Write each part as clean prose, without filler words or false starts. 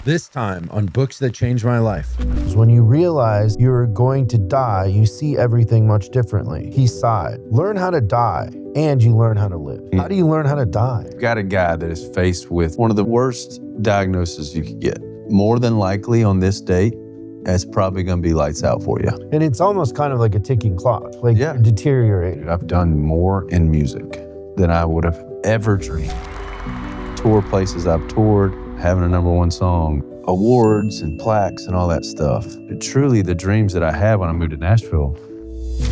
This time on Books That Changed My Life. When you realize you're going to die, you see everything much differently. He sighed. Learn how to die, and you learn how to live. How do you learn how to die? You've got a guy that is faced with one of the worst diagnoses you could get. More than likely on this date, it's probably going to be lights out for you. And it's almost kind of like a ticking clock, like Yeah. deteriorating. I've done more in music than I would have ever dreamed. Tour places I've toured, having a #1 song, awards and plaques and all that stuff. But truly, the dreams that I had when I moved to Nashville,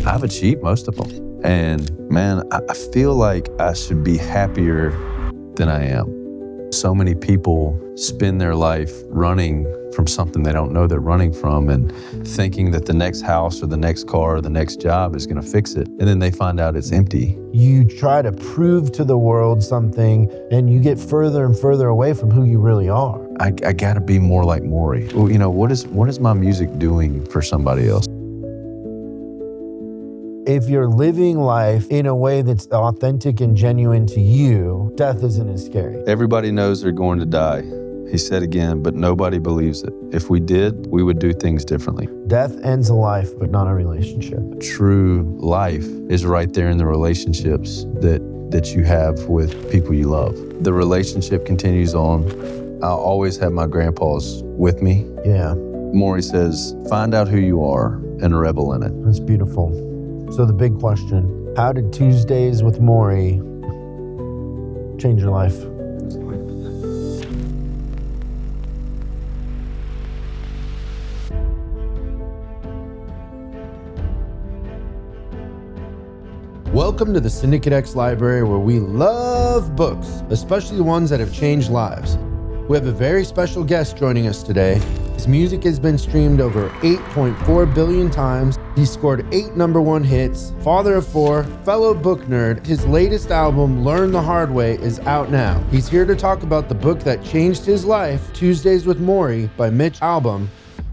I've achieved most of them. And man, I feel like I should be happier than I am. So many people spend their life running from something they don't know they're running from and thinking that the next house or the next car or the next job is going to fix it. And then they find out it's empty. You try to prove to the world something, and you get further and further away from who you really are. I got to be more like Morrie. Well, you know, what is my music doing for somebody else? If you're living life in a way that's authentic and genuine to you, death isn't as scary. Everybody knows they're going to die. He said again, but nobody believes it. If we did, we would do things differently. Death ends a life, but not a relationship. True life is right there in the relationships that you have with people you love. The relationship continues on. I'll always have my grandpas with me. Yeah. Morrie says, find out who you are and revel in it. That's beautiful. So the big question, how did Tuesdays with Morrie change your life? Welcome to the Syndicate X library, where we love books, especially the ones that have changed lives. We have a very special guest joining us today. His music has been streamed over 8.4 billion times. He scored 8 #1 hits, father of 4, fellow book nerd. His latest album, Learn the Hard Way, is out now. He's here to talk about the book that changed his life, Tuesdays with Morrie by Mitch Albom.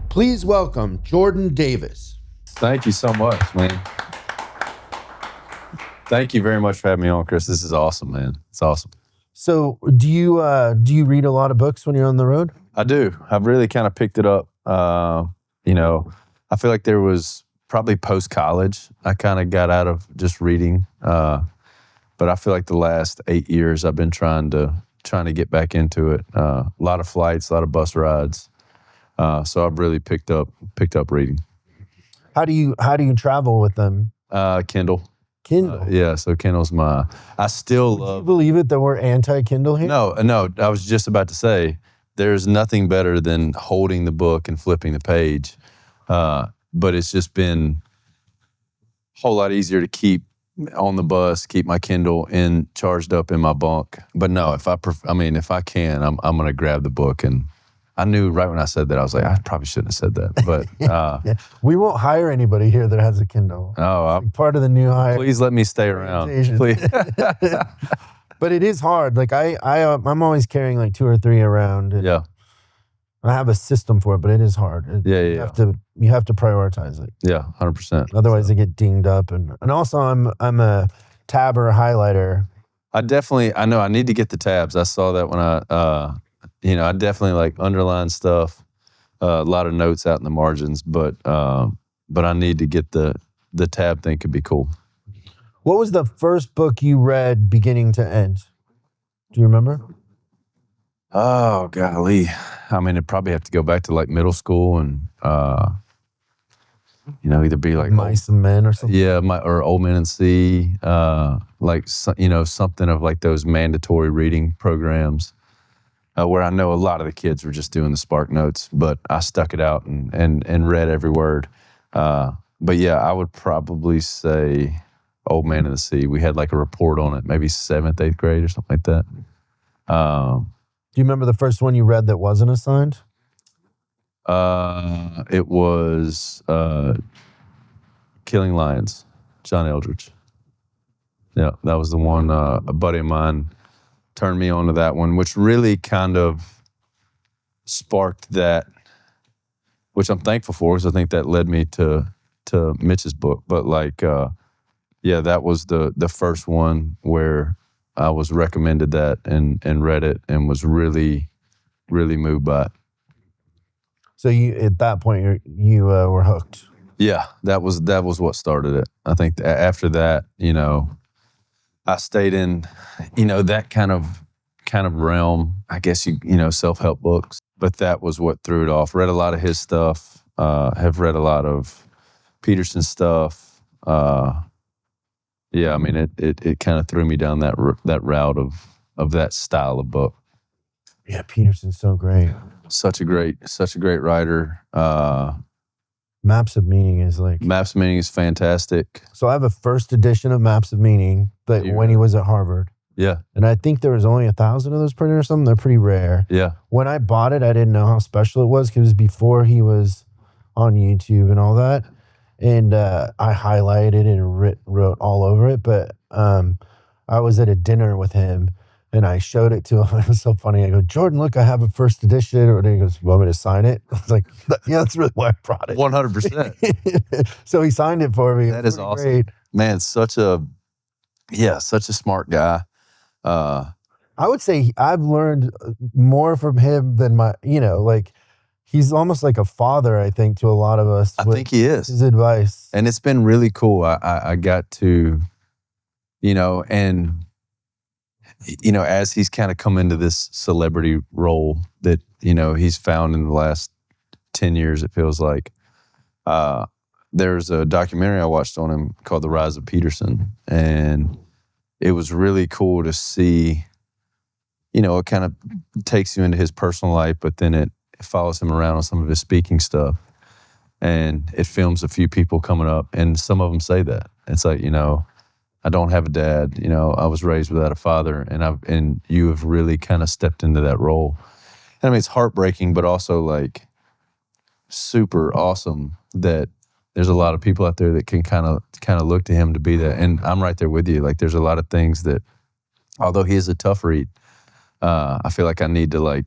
Please welcome Jordan Davis. Thank you so much, man. Thank you very much for having me on, Chris. This is awesome, man. It's awesome. So do you read a lot of books when you're on the road? I do. I've really kind of picked it up. You know, I feel like there was probably post-college, I kind of got out of just reading. But I feel like the last 8 years I've been trying to get back into it. A lot of flights, a lot of bus rides. So I've really picked up reading. How do you travel with them? Kindle. Kindle. Yeah, so Kindle's I still Would you love. believe it that we're anti-Kindle here? No, I was just about to say, there's nothing better than holding the book and flipping the page. But it's just been a whole lot easier to keep on the bus, keep my Kindle charged up in my bunk. But no, if I can, I'm going to grab the book. And I knew right when I said that, I was like, I probably shouldn't have said that. But Yeah. We won't hire anybody here that has a Kindle. oh, Part of the new hire. please let me stay around. Orientation. Please. But it is hard. Like I'm always carrying like 2 or 3 around. And Yeah. I have a system for it, but it is hard. You have to prioritize it. Yeah, 100%. Otherwise, they get dinged up. And also, I'm a tab or a highlighter. I know I need to get the tabs. I saw that when I definitely like underline stuff, a lot of notes out in the margins, but I need to get the tab thing. Could be cool. What was the first book you read beginning to end? Do you remember? Oh, golly. I mean, it'd probably have to go back to like middle school and, either be like Mice and Men or something? Yeah, or Old Men and Sea, something of like those mandatory reading programs where I know a lot of the kids were just doing the Spark Notes, but I stuck it out and read every word. But yeah, I would probably say Old Man and the Sea. We had like a report on it, maybe 7th, 8th grade or something like that. Do you remember the first one you read that wasn't assigned? It was Killing Lions, John Eldridge. Yeah, that was the one. A buddy of mine turned me on to that one, which really kind of sparked that, which I'm thankful for, because I think that led me to Mitch's book. But that was the first one where I was recommended that and read it and was really, really moved by it. So you at that point you were hooked. Yeah, that was what started it. I think after that, I stayed in, that kind of realm. I guess self-help books, but that was what threw it off. Read a lot of his stuff. Have read a lot of Peterson's stuff. Yeah, I mean, it kind of threw me down that route of that style of book. Yeah, Peterson's so great. Such a great writer. Maps of Meaning is fantastic. So I have a first edition of Maps of Meaning that when he was at Harvard. Yeah. And I think there was only 1,000 of those printed or something. They're pretty rare. Yeah. When I bought it, I didn't know how special it was because it was before he was on YouTube and all that. And I highlighted it and wrote all over it. But I was at a dinner with him and I showed it to him. It was so funny. I go, Jordan, look, I have a first edition. And he goes, you want me to sign it? I was like, yeah, that's really why I brought it. 100%. So he signed it for me. That is awesome. Great. Man, such a smart guy. I would say I've learned more from him than he's almost like a father, I think, to a lot of us. I think he is. His advice. And it's been really cool. I got to, as he's kind of come into this celebrity role that, he's found in the last 10 years, it feels like. There's a documentary I watched on him called The Rise of Peterson. And it was really cool to see, it kind of takes you into his personal life, but then it follows him around on some of his speaking stuff. And it films a few people coming up, and some of them say that. It's like, I don't have a dad, I was raised without a father, and you have really kind of stepped into that role. And I mean, it's heartbreaking, but also like super awesome that there's a lot of people out there that can kind of look to him to be that. And I'm right there with you. Like, there's a lot of things that, although he is a tough read, I feel like I need to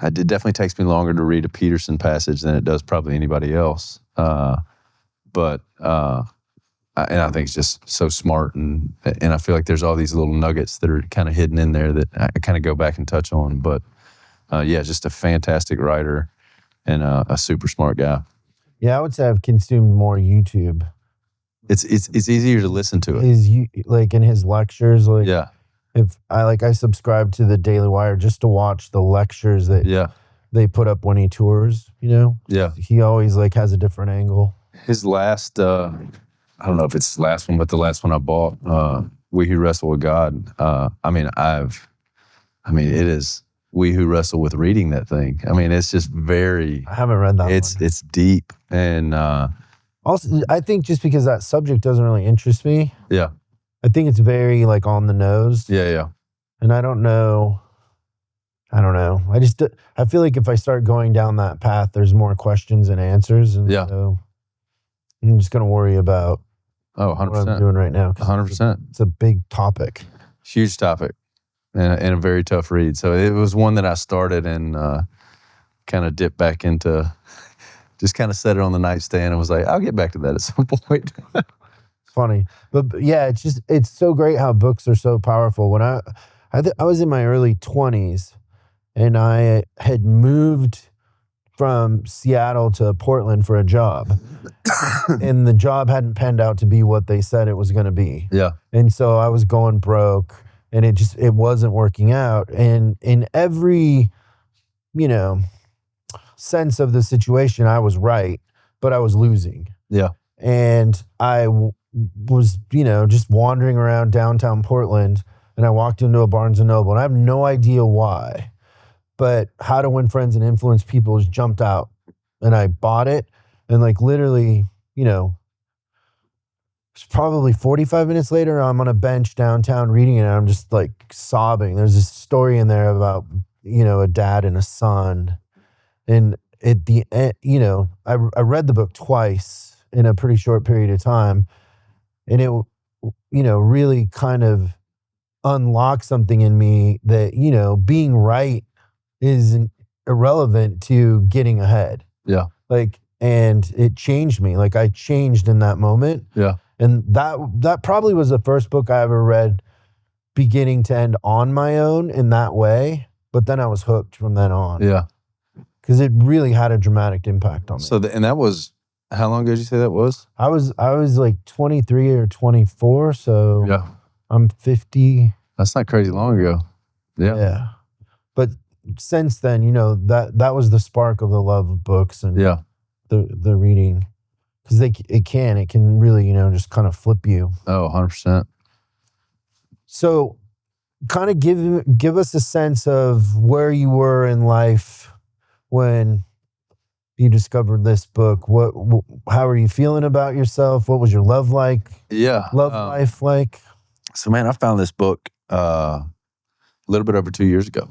it definitely takes me longer to read a Peterson passage than it does probably anybody else. But I think it's just so smart, and I feel like there's all these little nuggets that are kind of hidden in there that I kind of go back and touch on. But just a fantastic writer and a super smart guy. Yeah, I would say I've consumed more YouTube. It's easier to listen to it. Like in his lectures, yeah. If I subscribe to the Daily Wire just to watch the lectures that they put up when he tours, Yeah. He always like has a different angle. His last, I don't know if it's his last one, but the last one I bought, We Who Wrestle with God. It is We Who Wrestle with reading that thing. I mean, it's just very. I haven't read that one. It's deep, and also I think just because that subject doesn't really interest me. Yeah. I think it's very like on the nose. Yeah. And I don't know. I feel like if I start going down that path, there's more questions than answers. And so I'm just going to worry about 100%. what I'm doing right now. 100%. It's a big topic. Huge topic and a very tough read. So it was one that I started and kind of dipped back into, just kind of set it on the nightstand and was like, I'll get back to that at some point. Funny. But yeah, it's so great how books are so powerful. When I was in my early 20s and I had moved from Seattle to Portland for a job. And the job hadn't panned out to be what they said it was going to be. Yeah. And so I was going broke and it wasn't working out. And in every, sense of the situation, I was right, but I was losing. Yeah. And I was, just wandering around downtown Portland, and I walked into a Barnes & Noble, and I have no idea why, but How to Win Friends and Influence People just jumped out, and I bought it, and like literally, it's probably 45 minutes later, I'm on a bench downtown reading it, and I'm just like sobbing. There's this story in there about, a dad and a son, and at the end, I read the book twice in a pretty short period of time. And it, really kind of unlocked something in me that, being right is irrelevant to getting ahead. Yeah. And it changed me. I changed in that moment. Yeah. And that probably was the first book I ever read beginning to end on my own in that way. But then I was hooked from then on. Yeah. because it really had a dramatic impact on me. So, and that was, how long ago did you say that was? I was like 23 or 24, so Yeah. I'm 50. That's not crazy long ago. Yeah. Yeah. But since then, you know, that was the spark of the love of books and Yeah. the reading. Because it can really, you know, just kind of flip you. Oh, 100%. So kind of give us a sense of where you were in life when you discovered this book. How are you feeling about yourself? What was your love like? Yeah. Life like? So, man, I found this book a little bit over 2 years ago.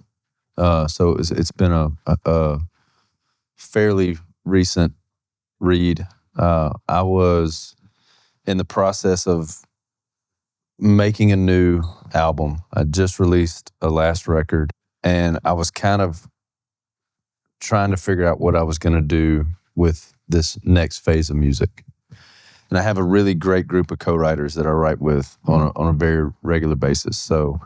So it's been a fairly recent read. I was in the process of making a new album. I just released a last record, and I was kind of trying to figure out what I was going to do with this next phase of music. And I have a really great group of co-writers that I write with on a very regular basis. So,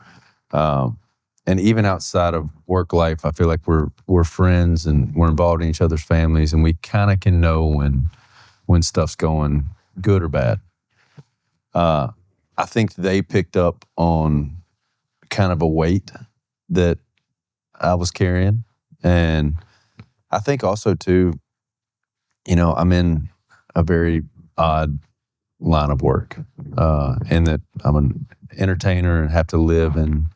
and even outside of work life, I feel like we're friends and we're involved in each other's families, and we kind of can know when stuff's going good or bad. I think they picked up on kind of a weight that I was carrying. And I think also too, you know, I'm in a very odd line of work, in that I'm an entertainer and have to live in,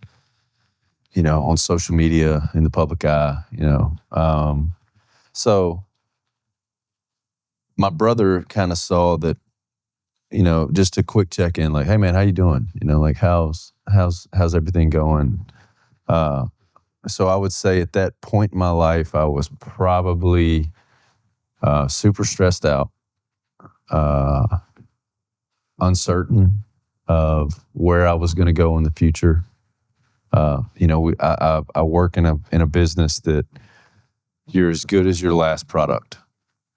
you know, on social media in the public eye, you know. So my brother kind of saw that, you know, just a quick check in, like, hey man, how you doing? You know, like how's everything going? So I would say at that point in my life, I was probably super stressed out, uncertain of where I was going to go in the future. You know, I work in a business that you're as good as your last product,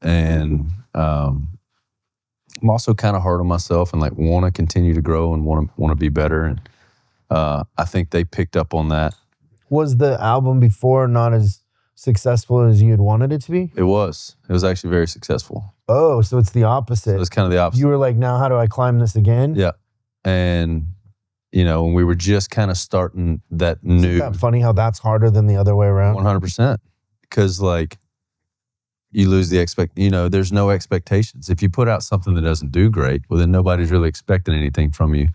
and I'm also kind of hard on myself and like want to continue to grow and want to be better. And I think they picked up on that. Was the album before not as successful as you had wanted it to be? It was actually very successful. Oh, so it's the opposite. So it's kind of the opposite. You were like, now how do I climb this again? Yeah. And, you know, when we were just kind of starting that new. Isn't that funny how that's harder than the other way around? 100%. Because like you lose you know, there's no expectations. If you put out something that doesn't do great, well, then nobody's really expecting anything from you.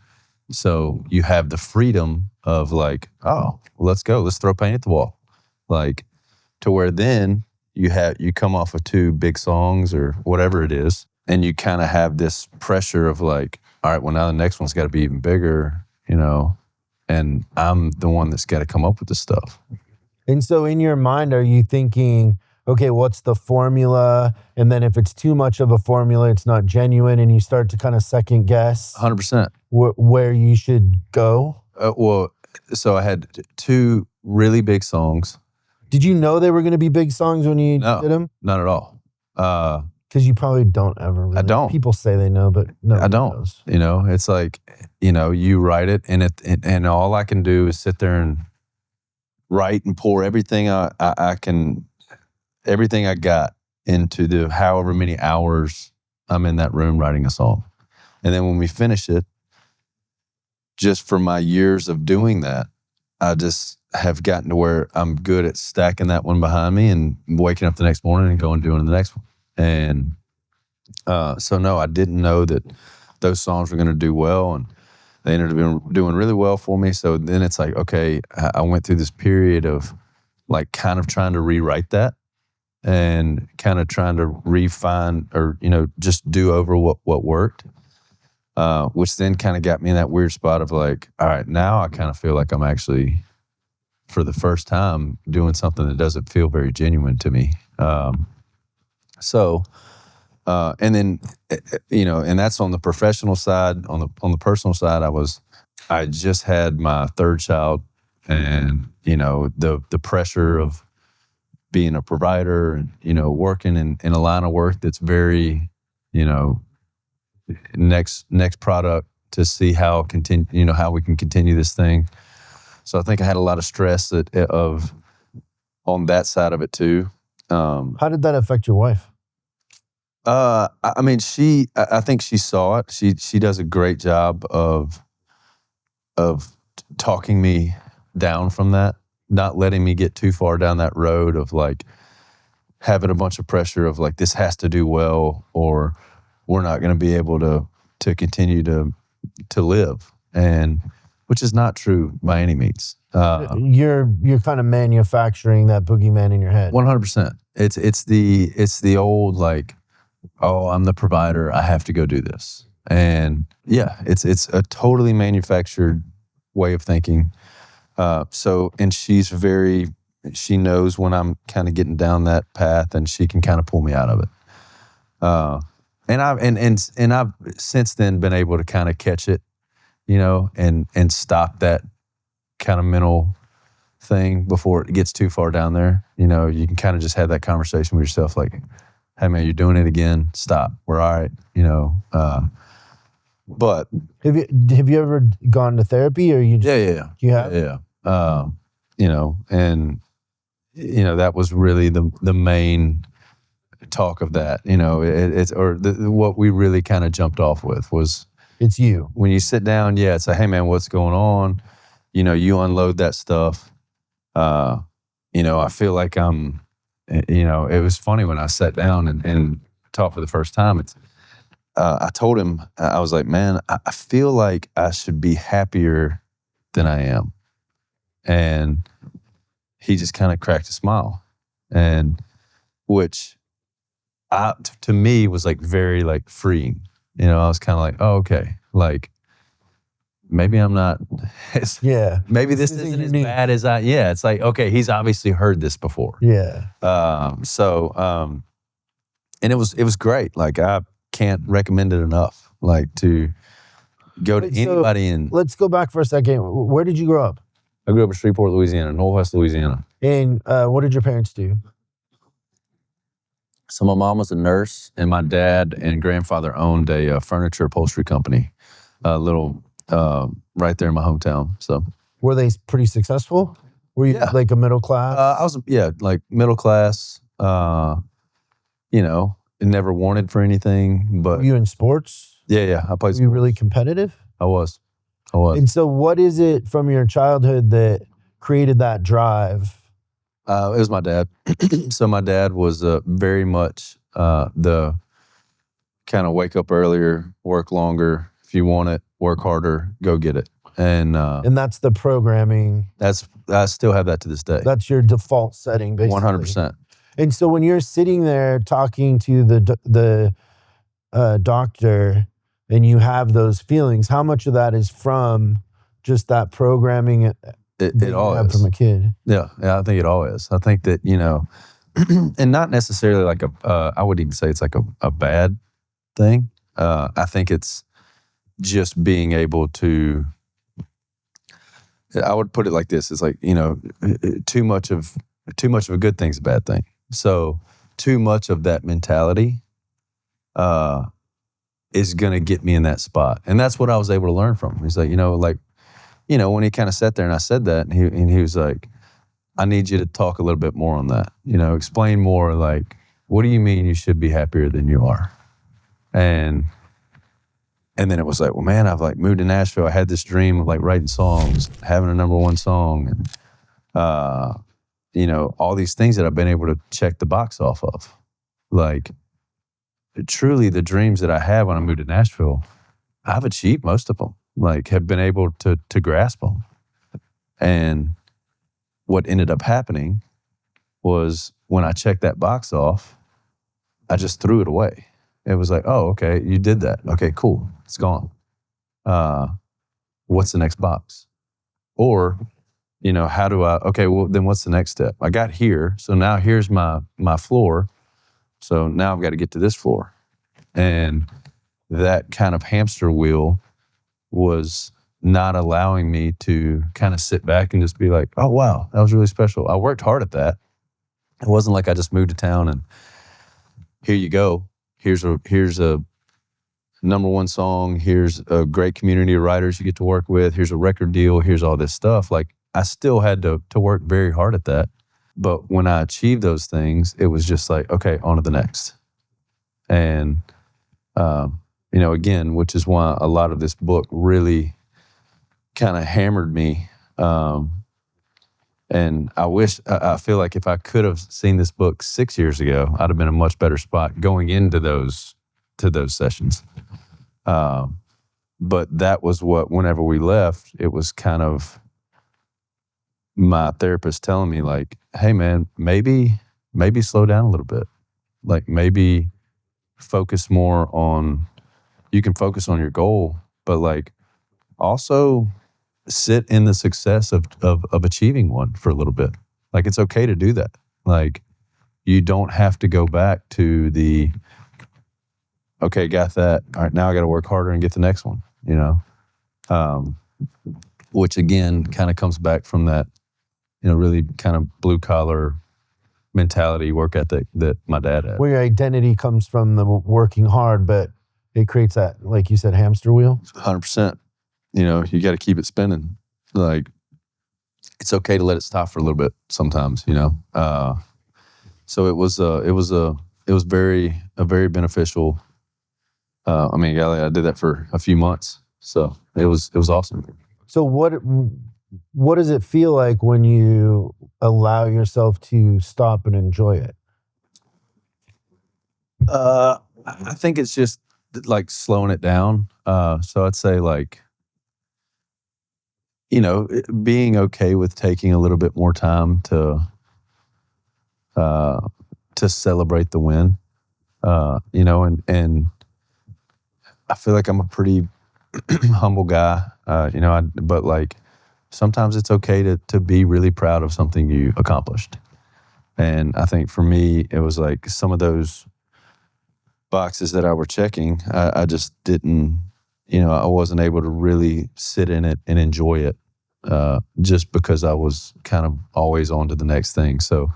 So you have the freedom of like, oh, let's go. Let's throw paint at the wall. Like, to where then you come off of 2 big songs or whatever it is, and you kind of have this pressure of like, all right, well, now the next one's got to be even bigger, you know, and I'm the one that's got to come up with the stuff. And so in your mind, are you thinking, okay, what's the formula? And then if it's too much of a formula, it's not genuine, and you start to kind of second guess 100%. Where you should go? Well, so I had 2 really big songs. Did you know they were going to be big songs when you did them? Not at all. Because you probably don't ever really. I don't. People say they know, but no, I don't. Knows. You know, it's like, you know, you write it, and all I can do is sit there and write and pour everything I can, everything I got into the however many hours I'm in that room writing a song. And then when we finish it, just for my years of doing that, I just have gotten to where I'm good at stacking that one behind me and waking up the next morning and going and doing the next one. And so no, I didn't know that those songs were going to do well, and they ended up doing really well for me. So then it's like, okay, I went through this period of like kind of trying to rewrite that and kind of trying to refine or, you know, just do over what worked, which then kind of got me in that weird spot of like, all right, now I kind of feel like I'm actually, for the first time, doing something that doesn't feel very genuine to me. And then, you know, and that's on the professional side. On the personal side, I just had my 3rd child, and, you know, the pressure of being a provider and, you know, working in a line of work that's very, you know, next product to see how we can continue this thing. So I think I had a lot of stress on that side of it too. How did that affect your wife? I mean, I think she saw it. She does a great job of talking me down from that, not letting me get too far down that road of like having a bunch of pressure of like, this has to do well, or we're not going to be able to continue to live. And which is not true by any means. You're kind of manufacturing that boogeyman in your head. 100%. It's the old like, oh, I'm the provider, I have to go do this. And yeah, it's a totally manufactured way of thinking. And she knows when I'm kind of getting down that path, and she can kind of pull me out of it. And I've since then been able to kind of catch it, you know, and stop that kind of mental thing before it gets too far down there. You know, you can kind of just have that conversation with yourself, like, hey man, you're doing it again. Stop. We're all right. You know. But have you ever gone to therapy, or you? Yeah. You have. Yeah. You know, and you know that was really the main talk of that. You know, what we really kind of jumped off with was it's you. When you sit down, yeah, it's like, hey man, what's going on? You know, you unload that stuff. You know, I feel like you know, it was funny when I sat down and talked for the first time. I told him, I was like, man, I feel like I should be happier than I am. And he just kind of cracked a smile. And which to me was like very like freeing. You know, I was kind of like, oh, okay. Like, maybe I'm not, maybe this isn't as bad as it's like, okay, he's obviously heard this before. Yeah. And it was great. Like, I can't recommend it enough. Like, to go to anybody. And let's go back for a second. Where did you grow up? I grew up in Shreveport, Louisiana, Northwest Louisiana. And what did your parents do? So my mom was a nurse, and my dad and grandfather owned a furniture upholstery company, little right there in my hometown. So were they pretty successful? Were you like a middle class? I was like middle class. You know, never wanted for anything. But were you in sports? Yeah, I played. Were you really competitive? I was. And so, what is it from your childhood that created that drive? It was my dad. So my dad was very much the kind of wake up earlier, work longer. If you want it, work harder, go get it. And that's the programming. I still have that to this day. That's your default setting, basically. 100%. And so when you're sitting there talking to the doctor, and you have those feelings, how much of that is from just that programming? It all is from a kid. Yeah, I think it all is. I think that, you know, and not necessarily like I would even say it's like a bad thing. I think it's just being able to. I would put it like this: it's like, you know, too much of a good thing's a bad thing. So too much of that mentality is gonna get me in that spot, and that's what I was able to learn from him. He's like, you know, when he kind of sat there and I said that, and he was like, I need you to talk a little bit more on that. You know, explain more. Like, what do you mean you should be happier than you are? And then it was like, well, man, I've like moved to Nashville. I had this dream of like writing songs, having a #1 song, and you know, all these things that I've been able to check the box off of. Like, truly, the dreams that I had when I moved to Nashville, I've achieved most of them. Like, have been able to grasp them. And what ended up happening was when I checked that box off, I just threw it away. It was like, oh, okay, you did that. Okay, cool, it's gone. What's the next box? Or, you know, how do I, okay, well, then what's the next step? I got here, so now here's my floor. So now I've got to get to this floor. And that kind of hamster wheel was not allowing me to kind of sit back and just be like, oh, wow, that was really special. I worked hard at that. It wasn't like I just moved to town and here you go. Here's a #1 song. Here's a great community of writers you get to work with. Here's a record deal. Here's all this stuff. Like, I still had to work very hard at that. But when I achieved those things, it was just like, okay, on to the next. And, again, which is why a lot of this book really kind of hammered me. And I feel like if I could have seen this book 6 years ago, I'd have been in a much better spot going into those sessions. But that was whenever we left, it was kind of my therapist telling me like, hey man, maybe slow down a little bit. Like maybe focus more on, you can focus on your goal, but like also sit in the success of achieving one for a little bit. Like it's okay to do that. Like you don't have to go back to the, okay, got that. All right, now I got to work harder and get the next one, which again kind of comes back from that, really kind of blue collar mentality, work ethic that my dad had. Where your identity comes from the working hard, but it creates that, like you said, hamster wheel. 100%. You got to keep it spinning. Like it's okay to let it stop for a little bit sometimes, So it was very beneficial. I did that for a few months, so it was awesome. So what does it feel like when you allow yourself to stop and enjoy it? I think it's just like slowing it down. So I'd say like, being okay with taking a little bit more time to celebrate the win, and I feel like I'm a pretty humble guy, but like sometimes it's okay to be really proud of something you accomplished. And I think for me, it was like some of those boxes that I were checking, I just didn't, I wasn't able to really sit in it and enjoy it, just because I was kind of always on to the next thing. So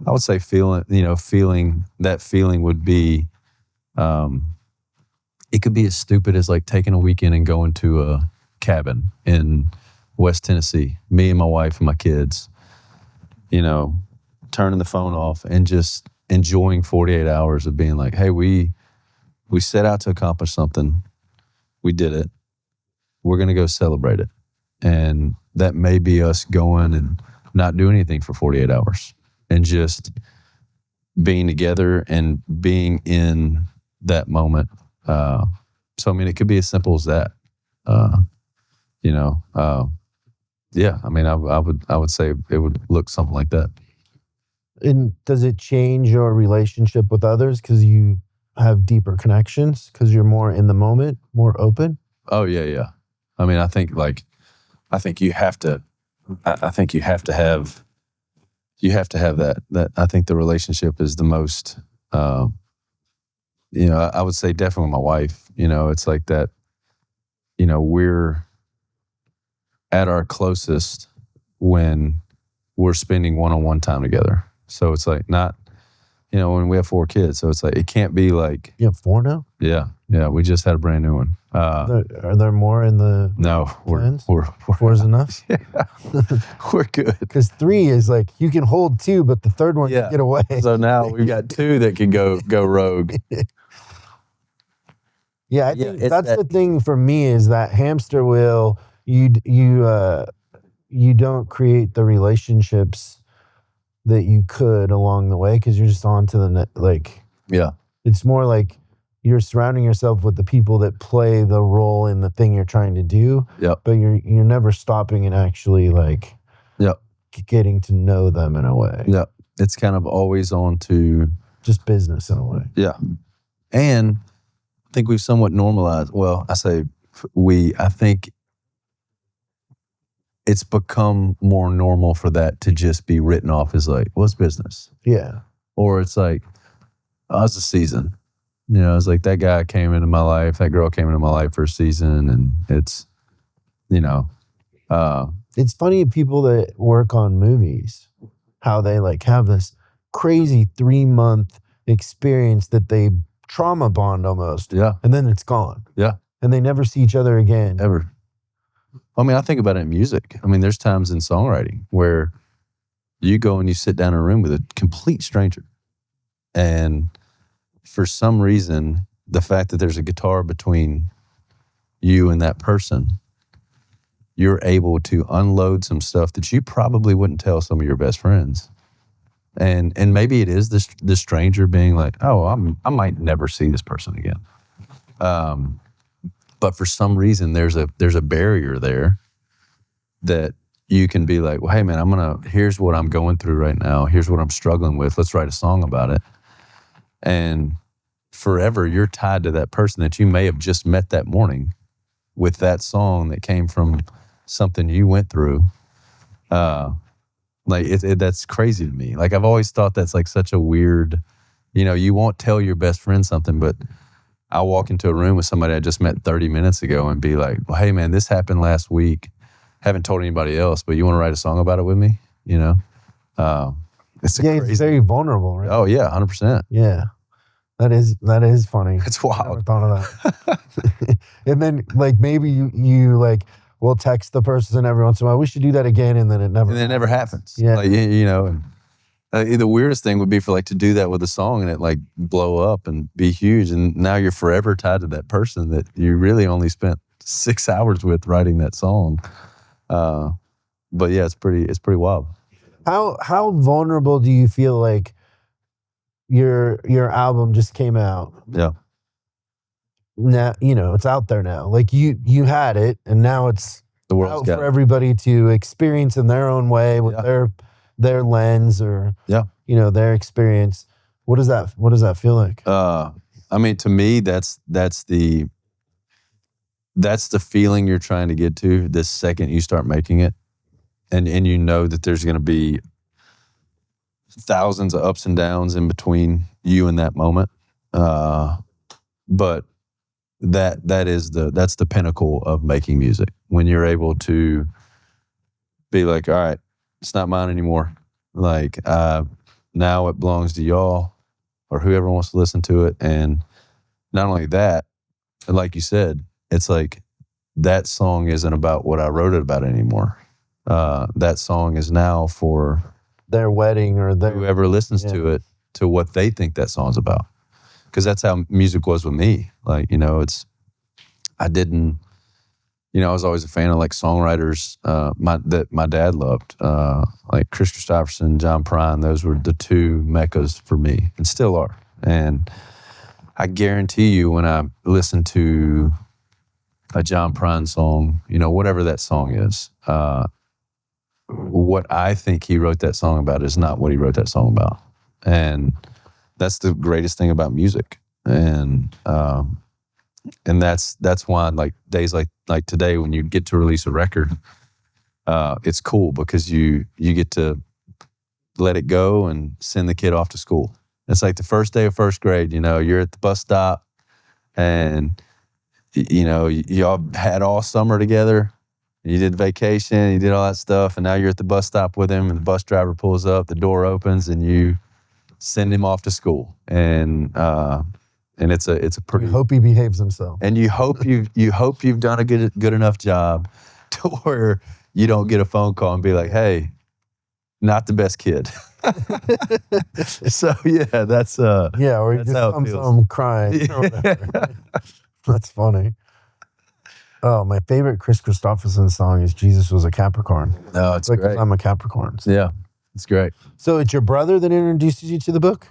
I would say feeling that feeling would be, it could be as stupid as like taking a weekend and going to a cabin in West Tennessee, me and my wife and my kids, turning the phone off and just enjoying 48 hours of being like, hey, we set out to accomplish something. We did it. We're going to go celebrate it. And that may be us going and not doing anything for 48 hours and just being together and being in that moment. So, it could be as simple as that. Yeah, I would say it would look something like that. And does it change your relationship with others because you have deeper connections because you're more in the moment, more open? Oh yeah. I think you have to. I think you have to have that. That I think the relationship is the most. I would say definitely my wife. It's like that. We're at our closest when we're spending one-on-one time together. So it's like not, when we have 4 kids. So it's like, it can't be like. You have 4 now? Yeah. We just had a brand new one. Are there more in the No, we're 4 is enough? Yeah, we're good. Because 3 is like, you can hold 2, but the third one can get away. So now we've got 2 that can go rogue. Yeah, I think that's the thing for me is that hamster wheel. You don't create the relationships that you could along the way because you're just on to the net. Like, yeah, it's more like you're surrounding yourself with the people that play the role in the thing you're trying to do. Yep. But you're never stopping and actually like, getting to know them in a way. Yeah, it's kind of always on to just business in a way. Yeah, and I think we've somewhat normalized. Well, I say we. I think it's become more normal for that to just be written off as like, what's business? Yeah. Or it's like, oh, it's a season. It's like that guy came into my life, that girl came into my life for a season, and it's, it's funny people that work on movies, how they like have this crazy 3-month experience that they trauma bond almost. Yeah. And then it's gone. Yeah. And they never see each other again. Ever. I think about it in music. There's times in songwriting where, You go and you sit down in a room with a complete stranger. And for some reason, the fact that there's a guitar between you and that person, you're able to unload some stuff that you probably wouldn't tell some of your best friends. And maybe it is the stranger being like, oh, I might never see this person again. But for some reason, there's a barrier there that you can be like, well, hey man, here's what I'm going through right now. Here's what I'm struggling with. Let's write a song about it. And forever, you're tied to that person that you may have just met that morning with that song that came from something you went through. That's crazy to me. Like, I've always thought that's like such a weird, you won't tell your best friend something, but I'll walk into a room with somebody I just met 30 minutes ago and be like, well, hey man, this happened last week. Haven't told anybody else, but you want to write a song about it with me? It's it's very vulnerable, right? Oh yeah, 100%. Yeah, that is funny. It's wild. I never thought of that. And then like maybe you like will text the person every once in a while. We should do that again, and then it never happens. Yeah, like, and the weirdest thing would be for like to do that with a song and it like blow up and be huge, and now you're forever tied to that person that you really only spent 6 hours with writing that song. But yeah, it's pretty wild. How vulnerable do you feel like your album just came out? Yeah. Now, it's out there now. Like you had it, and now it's the world's out for everybody to experience in their own way with their lens or their experience. What does that feel like? I mean, to me, that's the feeling you're trying to get to the second you start making it. And you know that there's going to be thousands of ups and downs in between you and that moment. But that's the pinnacle of making music. When you're able to be like, all right, it's not mine anymore. Like, now it belongs to y'all or whoever wants to listen to it. And not only that, like you said, it's like that song isn't about what I wrote it about anymore. That song is now for their wedding or whoever listens to it, to what they think that song's about. Because that's how music was with me. Like, I was always a fan of like songwriters that my dad loved, like Chris Christopherson, John Prine. Those were the two meccas for me, and still are. And I guarantee you, when I listen to a John Prine song, whatever that song is, what I think he wrote that song about is not what he wrote that song about. And that's the greatest thing about music. And that's why, like, days like today, when you get to release a record, it's cool because you get to let it go and send the kid off to school. It's like the first day of first grade, you're at the bus stop and y'all had all summer together. You did vacation, you did all that stuff, and now you're at the bus stop with him, and the bus driver pulls up, the door opens, and you send him off to school. And it's a pretty. You hope he behaves himself, and you hope you've done a good enough job to where you don't get a phone call and be like, "Hey, not the best kid." So yeah, that's or he that's just comes home crying. Or whatever. That's funny. Oh, my favorite Chris Christopherson song is "Jesus Was a Capricorn." No, it's great. I'm a Capricorn. So. Yeah, it's great. So it's your brother that introduces you to the book?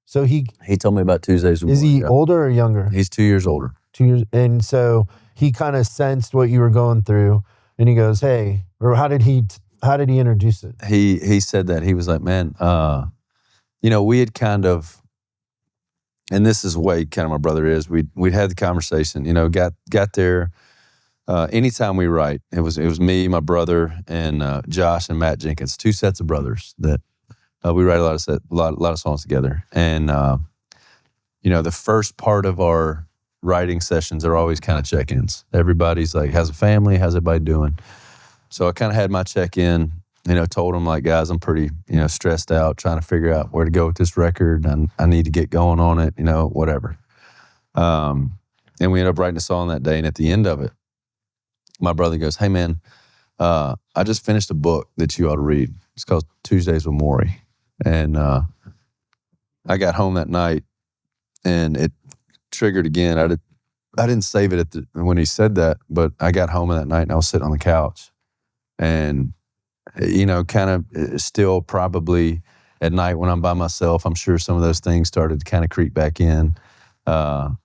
So he told me about Tuesdays. Is he older or younger? He's 2 years older. 2 years, and so he kind of sensed what you were going through, and he goes, "Hey," or how did he introduce it? He said that he was like, "Man, we had kind of." And this is the way kind of my brother is. We'd had the conversation, got there. Anytime we write, it was me, my brother, and Josh and Matt Jenkins, two sets of brothers that we write a lot of songs together. And the first part of our writing sessions are always kind of check-ins. Everybody's like, "How's the family? How's everybody doing?" So I kind of had my check-in. Told them, like, "Guys, I'm pretty, stressed out, trying to figure out where to go with this record. And I need to get going on it, whatever." And we ended up writing a song that day. And at the end of it, my brother goes, "Hey, man, I just finished a book that you ought to read. It's called Tuesdays with Morrie. And I got home that night and it triggered again. I didn't save it when he said that, but I got home that night and I was sitting on the couch and, kind of still probably at night when I'm by myself, I'm sure some of those things started to kind of creep back in. And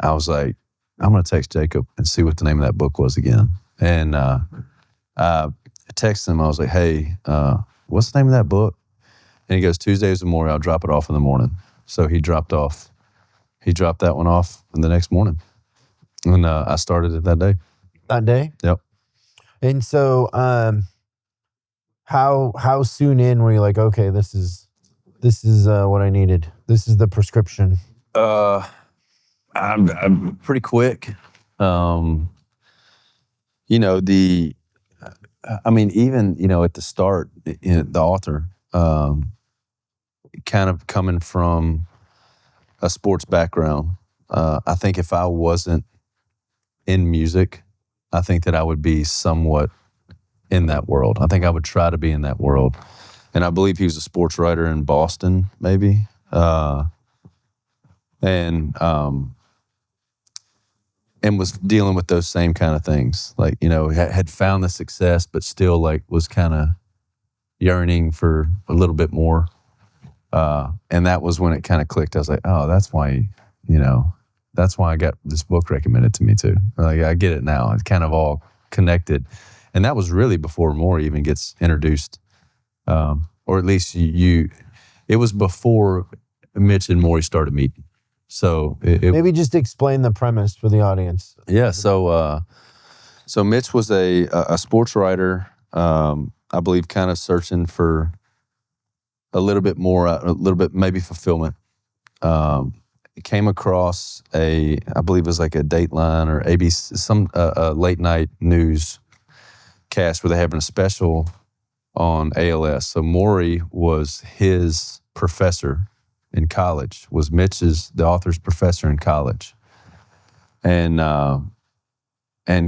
I was like, I'm going to text Jacob and see what the name of that book was again. And I texted him. I was like, hey, what's the name of that book? And he goes, Tuesdays with Morrie. I'll drop it off in the morning. So he dropped that one off in the next morning. And I started it that day. That day? Yep. And so how soon in were you like, okay, this is what I needed. This is the prescription. I'm pretty quick. Even, at the start, the author, kind of coming from a sports background, I think if I wasn't in music, I think that I would be somewhat in that world. I think I would try to be in that world. And I believe he was a sports writer in Boston, maybe. And was dealing with those same kind of things. Like, had found the success, but still like was kind of yearning for a little bit more. And that was when it kind of clicked. I was like, oh, that's why I got this book recommended to me too. Like, I get it now. It's kind of all connected. And that was really before Morrie even gets introduced. Or at least it was before Mitch and Morrie started meeting. So maybe just explain the premise for the audience. Yeah. So Mitch was a sports writer, I believe, kind of searching for a little bit maybe fulfillment. Came across I believe it was like a Dateline or ABC, some late night news cast where they're having a special on ALS. So Morrie was his professor in college, was the author's professor in college. And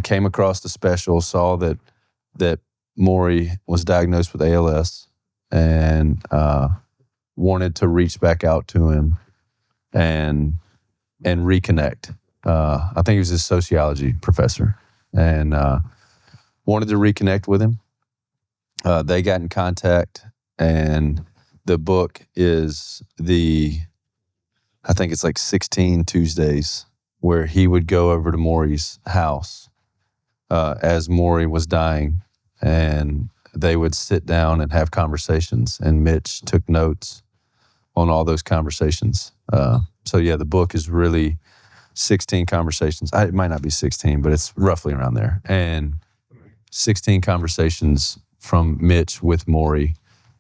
came across the special, saw that Morrie was diagnosed with ALS and wanted to reach back out to him and reconnect. I think he was a sociology professor and wanted to reconnect with him. They got in contact, and the book is I think it's like 16 Tuesdays where he would go over to Morrie's house as Morrie was dying, and they would sit down and have conversations, and Mitch took notes on all those conversations. So yeah, the book is really 16 conversations. It might not be 16, but it's roughly around there. And 16 conversations from Mitch with Morrie,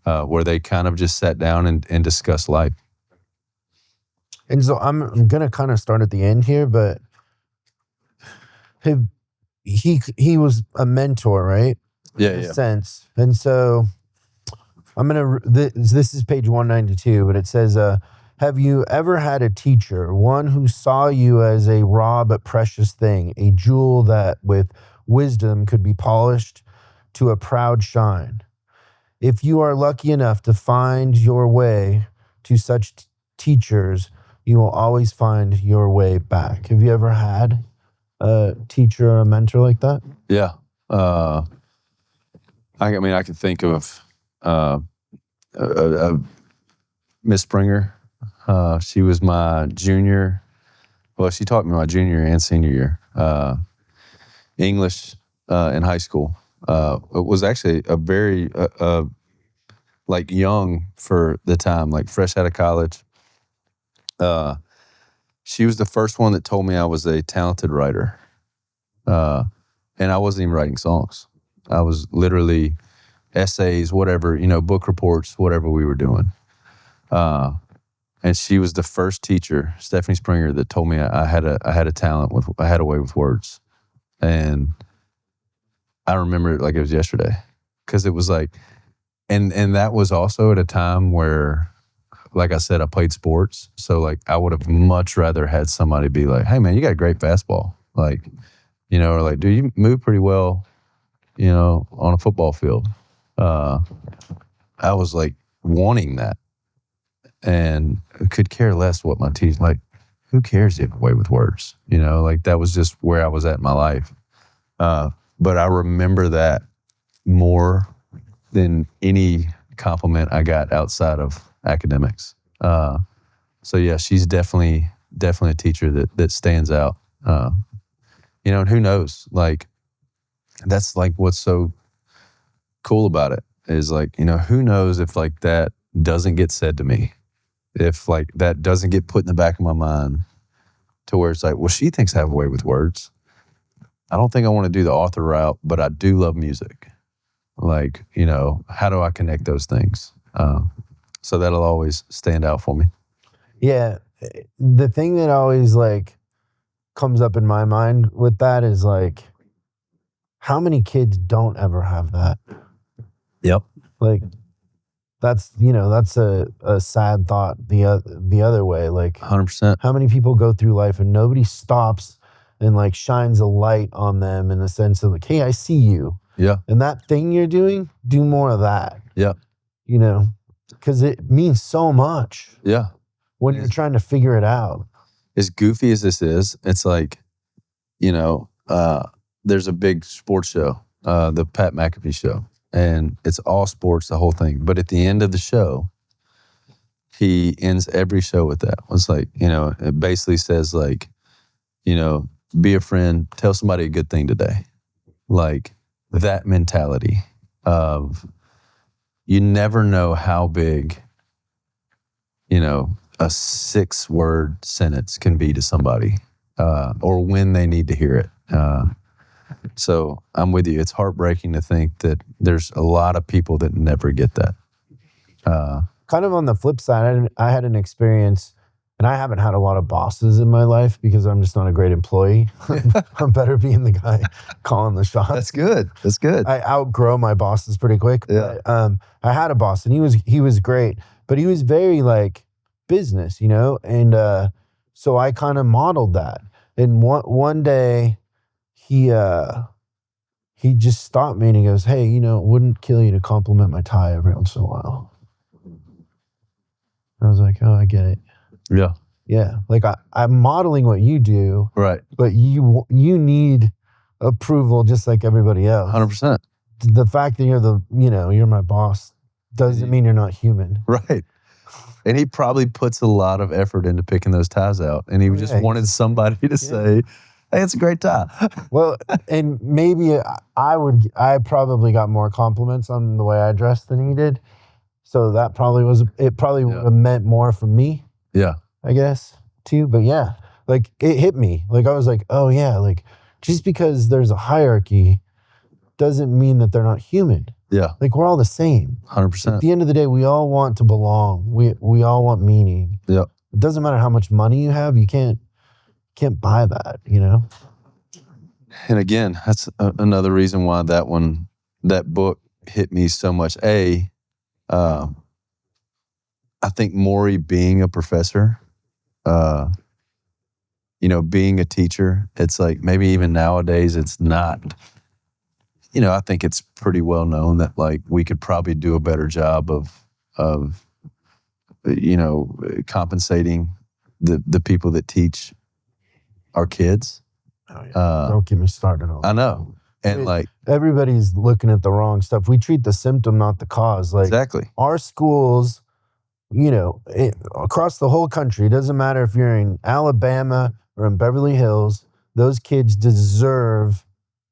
where they kind of just sat down and discussed life. And so I'm going to kind of start at the end here, but he was a mentor, right? Yeah, in a sense. And so I'm going to, this is page 192, but it says, have you ever had a teacher, one who saw you as a raw but precious thing, a jewel that with wisdom could be polished to a proud shine? If you are lucky enough to find your way to such teachers, you will always find your way back. Have you ever had a teacher or a mentor like that? Yeah. I can think of Miss Springer. She was my junior. Well, she taught me my junior and senior year. English in high school. It was actually a very young for the time, like fresh out of college. She was the first one that told me I was a talented writer. And I wasn't even writing songs. I was literally essays, whatever, book reports, whatever we were doing. And she was the first teacher, Stephanie Springer, that told me I had a talent I had a way with words. And I remember it like it was yesterday, because it was like, and that was also at a time where, like I said, I played sports. So like I would have much rather had somebody be like, hey man, you got a great fastball. Like, or like, dude, you move pretty well. on a football field. I was like wanting that and could care less what my teacher, like, who cares if you have a way with words? Like that was just where I was at in my life. But I remember that more than any compliment I got outside of academics. So yeah, she's definitely a teacher that stands out. And who knows, like, that's like what's so cool about it is like, who knows if like that doesn't get said to me, if like that doesn't get put in the back of my mind to where it's like, well, she thinks I have a way with words. I don't think I want to do the author route, but I do love music. Like, how do I connect those things? So that'll always stand out for me. Yeah. The thing that always like comes up in my mind with that is like, how many kids don't ever have that? Yep. Like, that's a sad thought the other way. Like 100%. how many people go through life and nobody stops and like shines a light on them in the sense of like, hey, I see you. Yeah. And that thing you're doing, do more of that. Yeah. Because it means so much. Yeah. When you're trying to figure it out. As goofy as this is, it's like, there's a big sports show, the Pat McAfee show, and it's all sports, the whole thing. But at the end of the show, he ends every show with that. It's like, it basically says like, be a friend, tell somebody a good thing today. Like that mentality of you never know how big, a 6-word sentence can be to somebody, or when they need to hear it. So I'm with you. It's heartbreaking to think that there's a lot of people that never get that. Kind of on the flip side, I had an experience, and I haven't had a lot of bosses in my life because I'm just not a great employee. I'm better being the guy calling the shots. That's good. That's good. I outgrow my bosses pretty quick. Yeah. But, I had a boss, and he was great, but he was very like business, and so I kind of modeled that. And one day he just stopped me and he goes, hey, it wouldn't kill you to compliment my tie every once in a while. And I was like, oh, I get it. Yeah. Yeah. Like I'm modeling what you do. Right. But you need approval just like everybody else. 100%. The fact that you're my boss doesn't mean you're not human. Right. And he probably puts a lot of effort into picking those ties out. And he just wanted somebody to say, hey, it's a great tie. Well, and maybe I probably got more compliments on the way I dressed than he did. So that probably would have meant more from me. Yeah. I guess, too. But yeah, like it hit me. Like I was like, oh yeah, like just because there's a hierarchy doesn't mean that they're not human. Yeah. Like we're all the same. 100%. At the end of the day, we all want to belong. We all want meaning. Yeah. It doesn't matter how much money you have. You can't buy that, And again, that's another reason why that book hit me so much. I think Morrie being a professor, being a teacher, it's like maybe even nowadays it's not, I think it's pretty well known that like we could probably do a better job of compensating the people that teach our kids. Oh, yeah. Don't get me started on that. I know. And like everybody's looking at the wrong stuff. We treat the symptom, not the cause. Like exactly. Our schools, across the whole country, it doesn't matter if you're in Alabama or in Beverly Hills, those kids deserve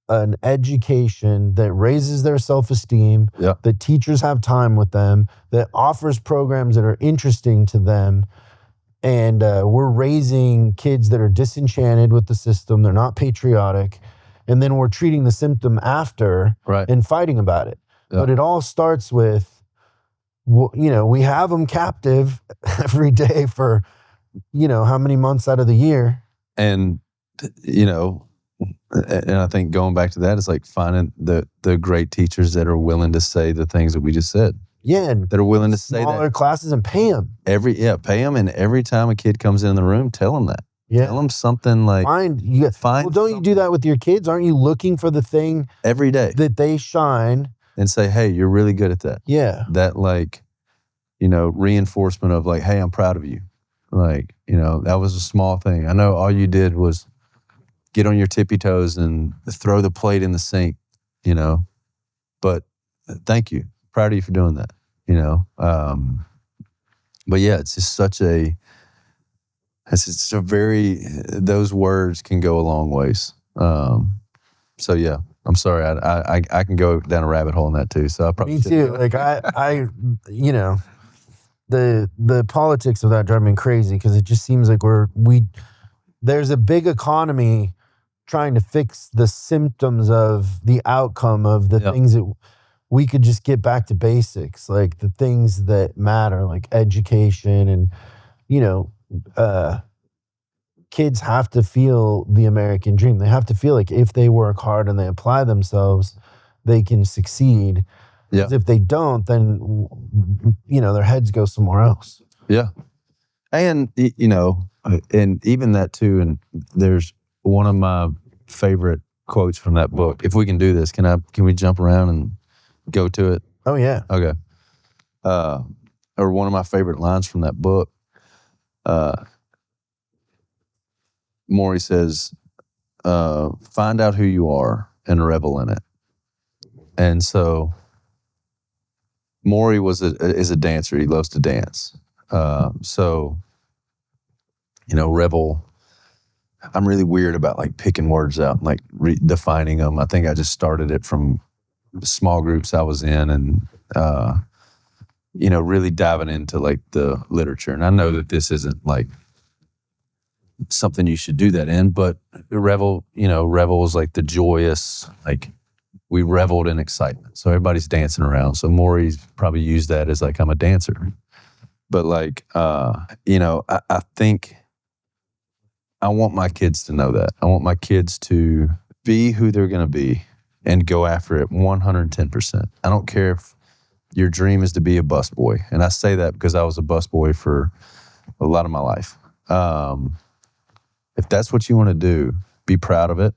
an education that raises their self-esteem, that teachers have time with them, that offers programs that are interesting to them. And we're raising kids that are disenchanted with the system. They're not patriotic. And then we're treating the symptom after and fighting about it. Yeah. But it all starts with, we have them captive every day for, how many months out of the year. And, and I think going back to that, it's like finding the great teachers that are willing to say the things that we just said. Yeah. And that are willing to say that. Smaller classes and pay them. Pay them. And every time a kid comes in the room, tell them that. Yeah. Tell them something like Find. Well, don't you something do that with your kids? Aren't you looking for the thing every day that they shine? and say, hey, you're really good at that. Yeah. That like, reinforcement of like, hey, I'm proud of you. Like, that was a small thing. I know all you did was get on your tippy toes and throw the plate in the sink, but thank you. Proud of you for doing that, But yeah, it's just it's a very, those words can go a long ways. So yeah, I'm sorry. I can go down a rabbit hole in that too. So I probably Me too. Like I the politics of that drive me crazy because it just seems like there's a big economy trying to fix the symptoms of the outcome of the things that we could just get back to basics, like the things that matter, like education and, kids have to feel the American dream. They have to feel like if they work hard and they apply themselves, they can succeed. Yeah. Because if they don't, then, their heads go somewhere else. Yeah. And, and even that too, and there's one of my favorite quotes from that book. If we can do this, can we jump around and go to it? Oh, yeah. Okay. Or one of my favorite lines from that book, Morrie says, find out who you are and revel in it. And so Morrie is a dancer. He loves to dance. Revel. I'm really weird about like picking words out and like defining them. I think I just started it from small groups I was in and, really diving into like the literature. And I know that this isn't like something you should do that in, but revel is like the joyous, like we reveled in excitement. So everybody's dancing around. So Morrie's probably used that as like, I'm a dancer. But like, I think I want my kids to know that. I want my kids to be who they're going to be and go after it 110%. I don't care if your dream is to be a busboy. And I say that because I was a busboy for a lot of my life. If that's what you want to do, be proud of it,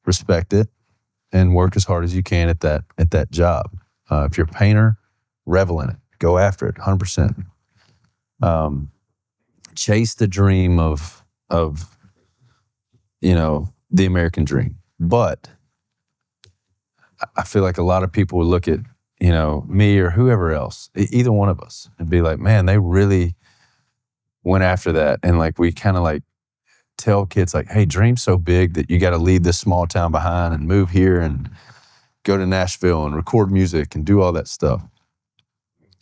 respect it, and work as hard as you can at that job. If you're a painter, revel in it. Go after it 100%. Chase the dream of the American dream. But I feel like a lot of people would look at, me or whoever else, either one of us, and be like, man, they really went after that. And like, we kind of like tell kids like, hey, dream's so big that you got to leave this small town behind and move here and go to Nashville and record music and do all that stuff.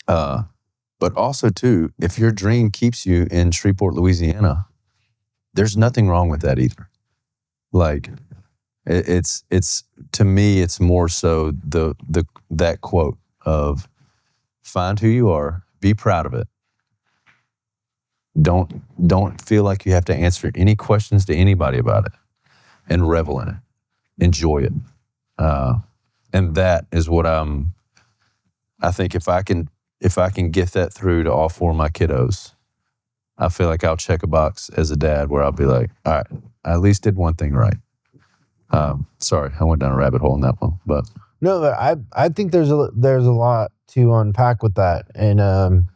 But also too, if your dream keeps you in Shreveport, Louisiana, there's nothing wrong with that either. Like it's to me, it's more so that quote of find who you are, be proud of it. Don't feel like you have to answer any questions to anybody about it, and revel in it, enjoy it. And that is what I think if I can get that through to all four of my kiddos, I feel like I'll check a box as a dad where I'll be like, all right, I at least did one thing right. Sorry, I went down a rabbit hole in that one, but no, I think there's a lot to unpack with that, and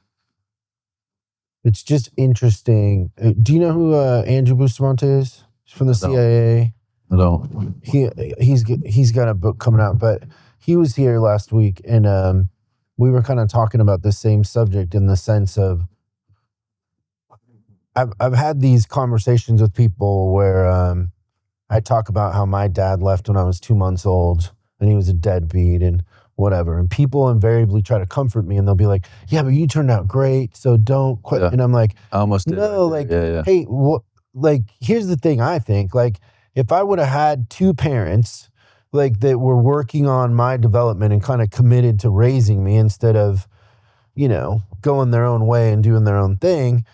it's just interesting. Do you know who Andrew Bustamante is? He's from the CIA. I don't. He's got a book coming out, but he was here last week, and we were kind of talking about the same subject in the sense of I've had these conversations with people where I talk about how my dad left when I was 2 months old and he was a deadbeat and whatever. And people invariably try to comfort me and they'll be like, yeah, but you turned out great, so don't quit. Yeah. And I'm like, I almost did. No, right like, hey, like, here's the thing I think. Like, if I would have had two parents like that were working on my development and kind of committed to raising me instead of, going their own way and doing their own thing,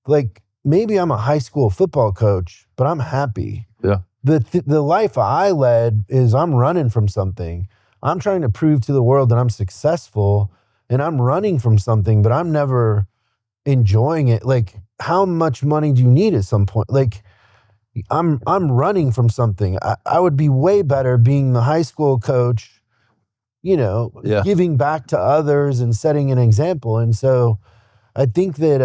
like maybe I'm a high school football coach, but I'm happy. Yeah. The life I led is I'm running from something. I'm trying to prove to the world that I'm successful and I'm running from something, but I'm never enjoying it. Like, how much money do you need at some point? Like, I'm running from something. I would be way better being the high school coach, Yeah. giving back to others and setting an example. And so I think that,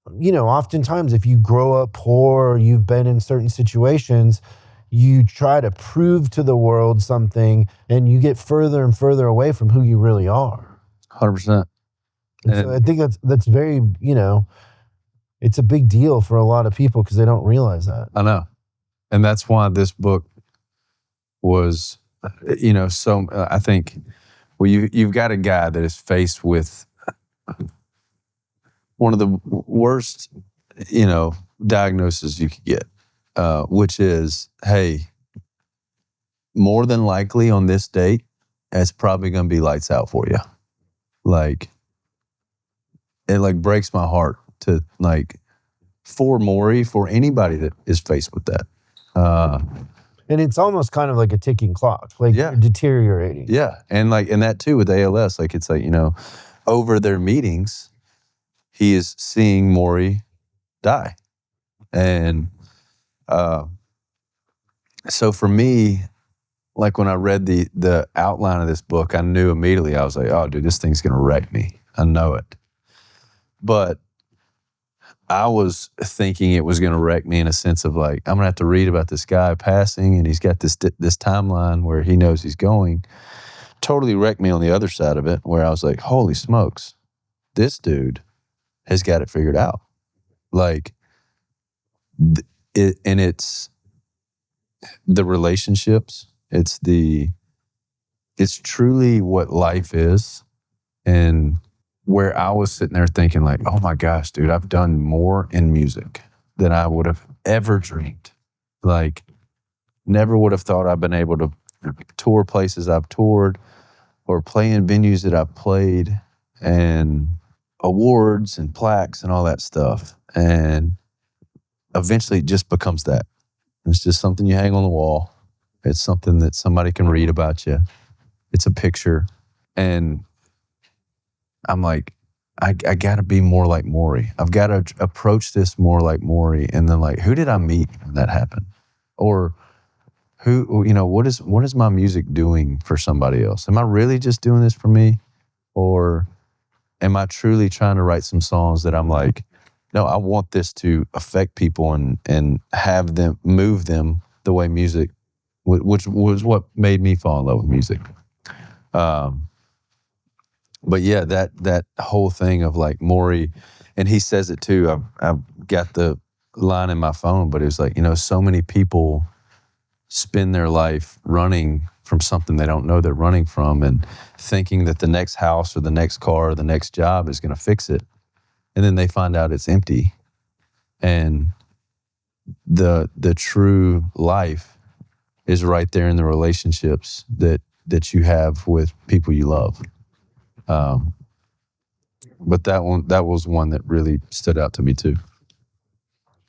oftentimes if you grow up poor or you've been in certain situations, you try to prove to the world something and you get further and further away from who you really are. 100%. And so I think that's very, it's a big deal for a lot of people because they don't realize that. I know. And that's why this book was, so I think, well, you've got a guy that is faced with one of the worst, diagnoses you could get, which is, hey, more than likely on this date, it's probably going to be lights out for you. Like, it breaks my heart to for Morrie, for anybody that is faced with that. And it's almost kind of like a ticking clock, you're deteriorating. Yeah. And that too with ALS, it's over their meetings, he is seeing Morrie die. And so for me, when I read the outline of this book, I knew immediately, I was like, oh, dude, this thing's going to wreck me. I know it. But I was thinking it was going to wreck me in a sense of I'm going to have to read about this guy passing and he's got this timeline where he knows he's going. Totally wrecked me on the other side of it where I was like, holy smokes, this dude has got it figured out. It's the relationships. It's truly what life is. And where I was sitting there thinking oh my gosh, dude, I've done more in music than I would have ever dreamed. Never would have thought I've been able to tour places I've toured or play in venues that I've played and awards and plaques and all that stuff. And eventually it just becomes that. It's just something you hang on the wall. It's something that somebody can read about you. It's a picture. And I'm I got to be more like Morrie. I've got to approach this more like Morrie. And then who did I meet when that happened? Or what is my music doing for somebody else? Am I really just doing this for me? Or am I truly trying to write some songs that I'm no, I want this to affect people and have them, move them the way music, which was what made me fall in love with music. But yeah, that whole thing of Morrie, and he says it too. I've got the line in my phone, but it was so many people spend their life running from something they don't know they're running from and thinking that the next house or the next car or the next job is going to fix it. And then they find out it's empty. And the true life is right there in the relationships that you have with people you love. But that was one that really stood out to me too.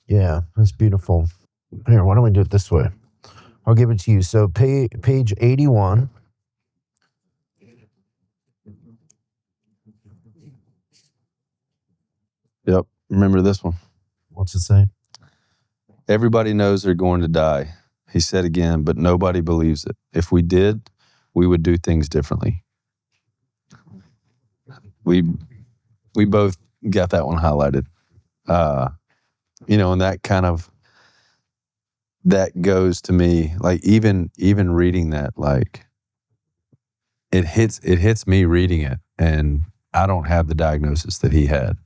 Yeah, that's beautiful. Here, why don't we do it this way? I'll give it to you. So page 81. Yep. Remember this one. What's it say? Everybody knows they're going to die. He said again, but nobody believes it. If we did, we would do things differently. We both got that one highlighted. And that goes to me, even reading that, it hits me reading it, and I don't have the diagnosis that he had.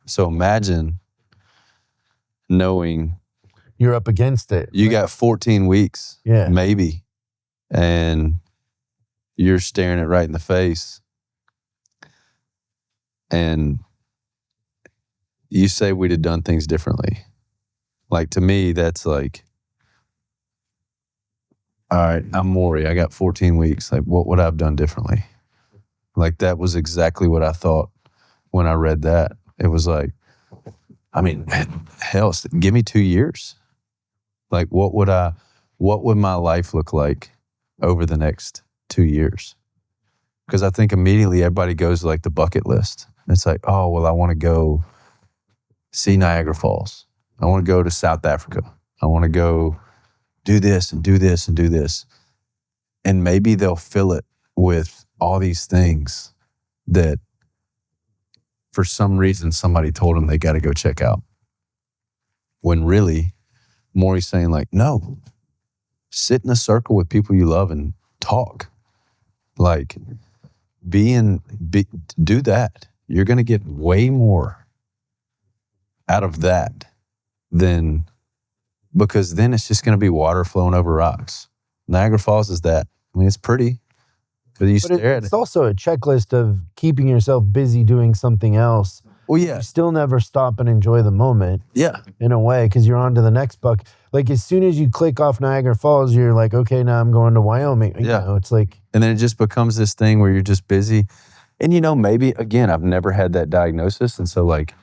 So imagine knowing you're up against it. You got 14 weeks, maybe, and you're staring it right in the face. And you say we'd have done things differently. To me, that's all right, I'm Morrie. I got 14 weeks. What would I have done differently? That was exactly what I thought when I read that. It was hell, give me 2 years. What would my life look like over the next 2 years? Because I think immediately everybody goes to the bucket list. It's like, oh, well, I want to go see Niagara Falls. I want to go to South Africa. I want to go do this and do this and do this. And maybe they'll fill it with all these things that for some reason somebody told them they got to go check out. When really, Morrie's saying like, no, sit in a circle with people you love and talk. Like, do that. You're going to get way more out of that than, because then it's just going to be water flowing over rocks. Niagara Falls is that. I mean, it's pretty, but you stare at it. It's also a checklist of keeping yourself busy doing something else. Well, yeah. You still never stop and enjoy the moment. Yeah. In a way, because you're on to the next buck. Like, as soon as you click off Niagara Falls, you're like, okay, now I'm going to Wyoming. You know, it's like. And then it just becomes this thing where you're just busy. And, you know, maybe, again, I've never had that diagnosis. And so, like,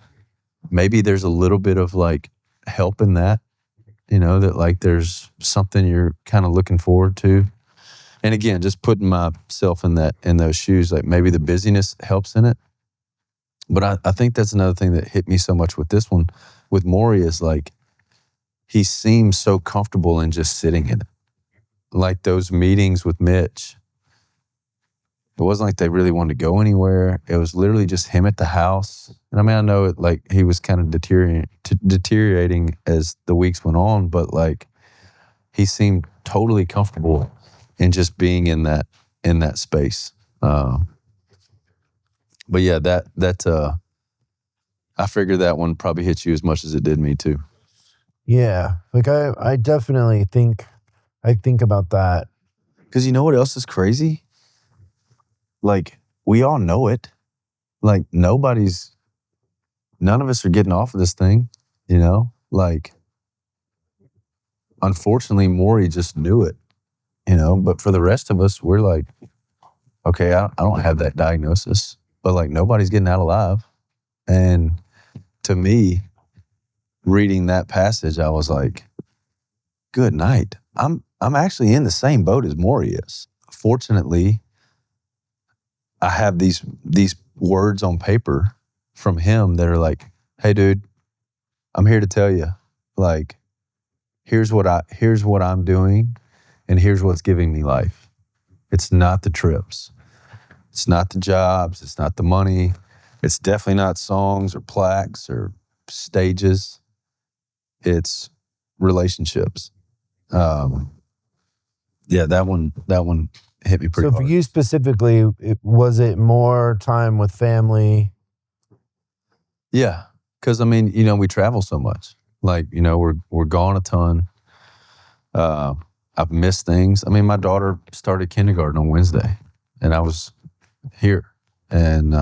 maybe there's a little bit of, like, help in that, you know, that, like, there's something you're kind of looking forward to. And again, just putting myself in those shoes, like, maybe the busyness helps in it. But I think that's another thing that hit me so much with this one, with Morrie, is like, he seems so comfortable in just sitting in it. Like those meetings with Mitch, it wasn't like they really wanted to go anywhere. It was literally just him at the house. And I mean, I know it, like, he was kind of deteriorating as the weeks went on, but like, he seemed totally comfortable in just being in that space. But yeah, that I figured that one probably hit you as much as it did me too. Yeah, like I definitely think about that. Because you know what else is crazy? Like, we all know it. Like, none of us are getting off of this thing, you know? Like, unfortunately, Morrie just knew it, you know? But for the rest of us, we're like, okay, I don't have that diagnosis. But like, nobody's getting out alive. And to me, reading that passage, I was like, good night. I'm actually in the same boat as Morrie is. Fortunately, I have these words on paper from him that are like, hey dude, I'm here to tell you, like, here's what I'm doing, and here's what's giving me life. It's not the trips. It's not the jobs. It's not the money. It's definitely not songs or plaques or stages. It's relationships. Yeah, that one hit me pretty hard. So for you specifically, was it more time with family? Yeah, because I mean, you know, we travel so much. Like, you know, we're gone a ton. I've missed things. I mean, my daughter started kindergarten on Wednesday, and I was here, and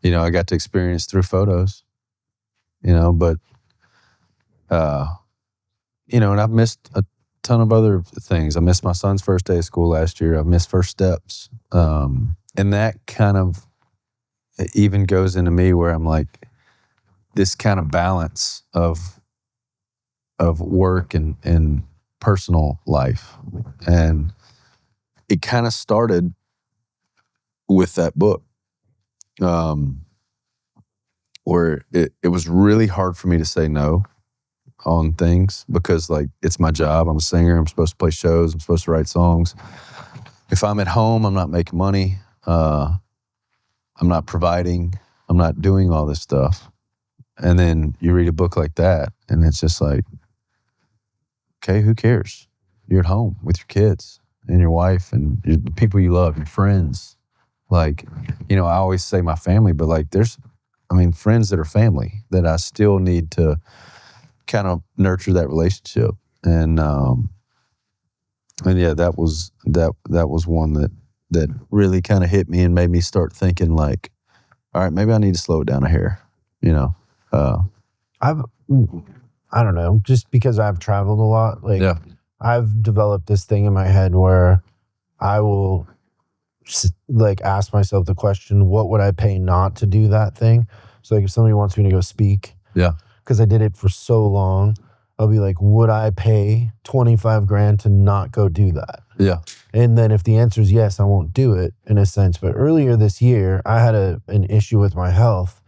you know, I got to experience through photos, you know, but you know, and I've missed a ton of other things. I missed my son's first day of school last year. I missed first steps, and that kind of even goes into me where I'm like, this kind of balance of work and personal life, and it kind of started with that book, where it was really hard for me to say no on things, because like, it's my job. I'm a singer. I'm supposed to play shows. I'm supposed to write songs. If I'm at home, I'm not making money. I'm not providing. I'm not doing all this stuff. And then you read a book like that, and it's just like, okay, who cares? You're at home with your kids and your wife and the people you love, your friends. Like, you know, I always say my family, but like, there's, I mean, friends that are family that I still need to kind of nurture that relationship. And yeah, that was one that really kind of hit me and made me start thinking like, all right, maybe I need to slow it down a hair, you know. I don't know, just because I've traveled a lot, like, yeah. I've developed this thing in my head where I will like ask myself the question, what would I pay not to do that thing? So like, if somebody wants me to go speak, yeah, because I did it for so long, I'll be like, would I pay 25 grand to not go do that? Yeah. And then if the answer is yes, I won't do it in a sense. But earlier this year, I had an issue with my health,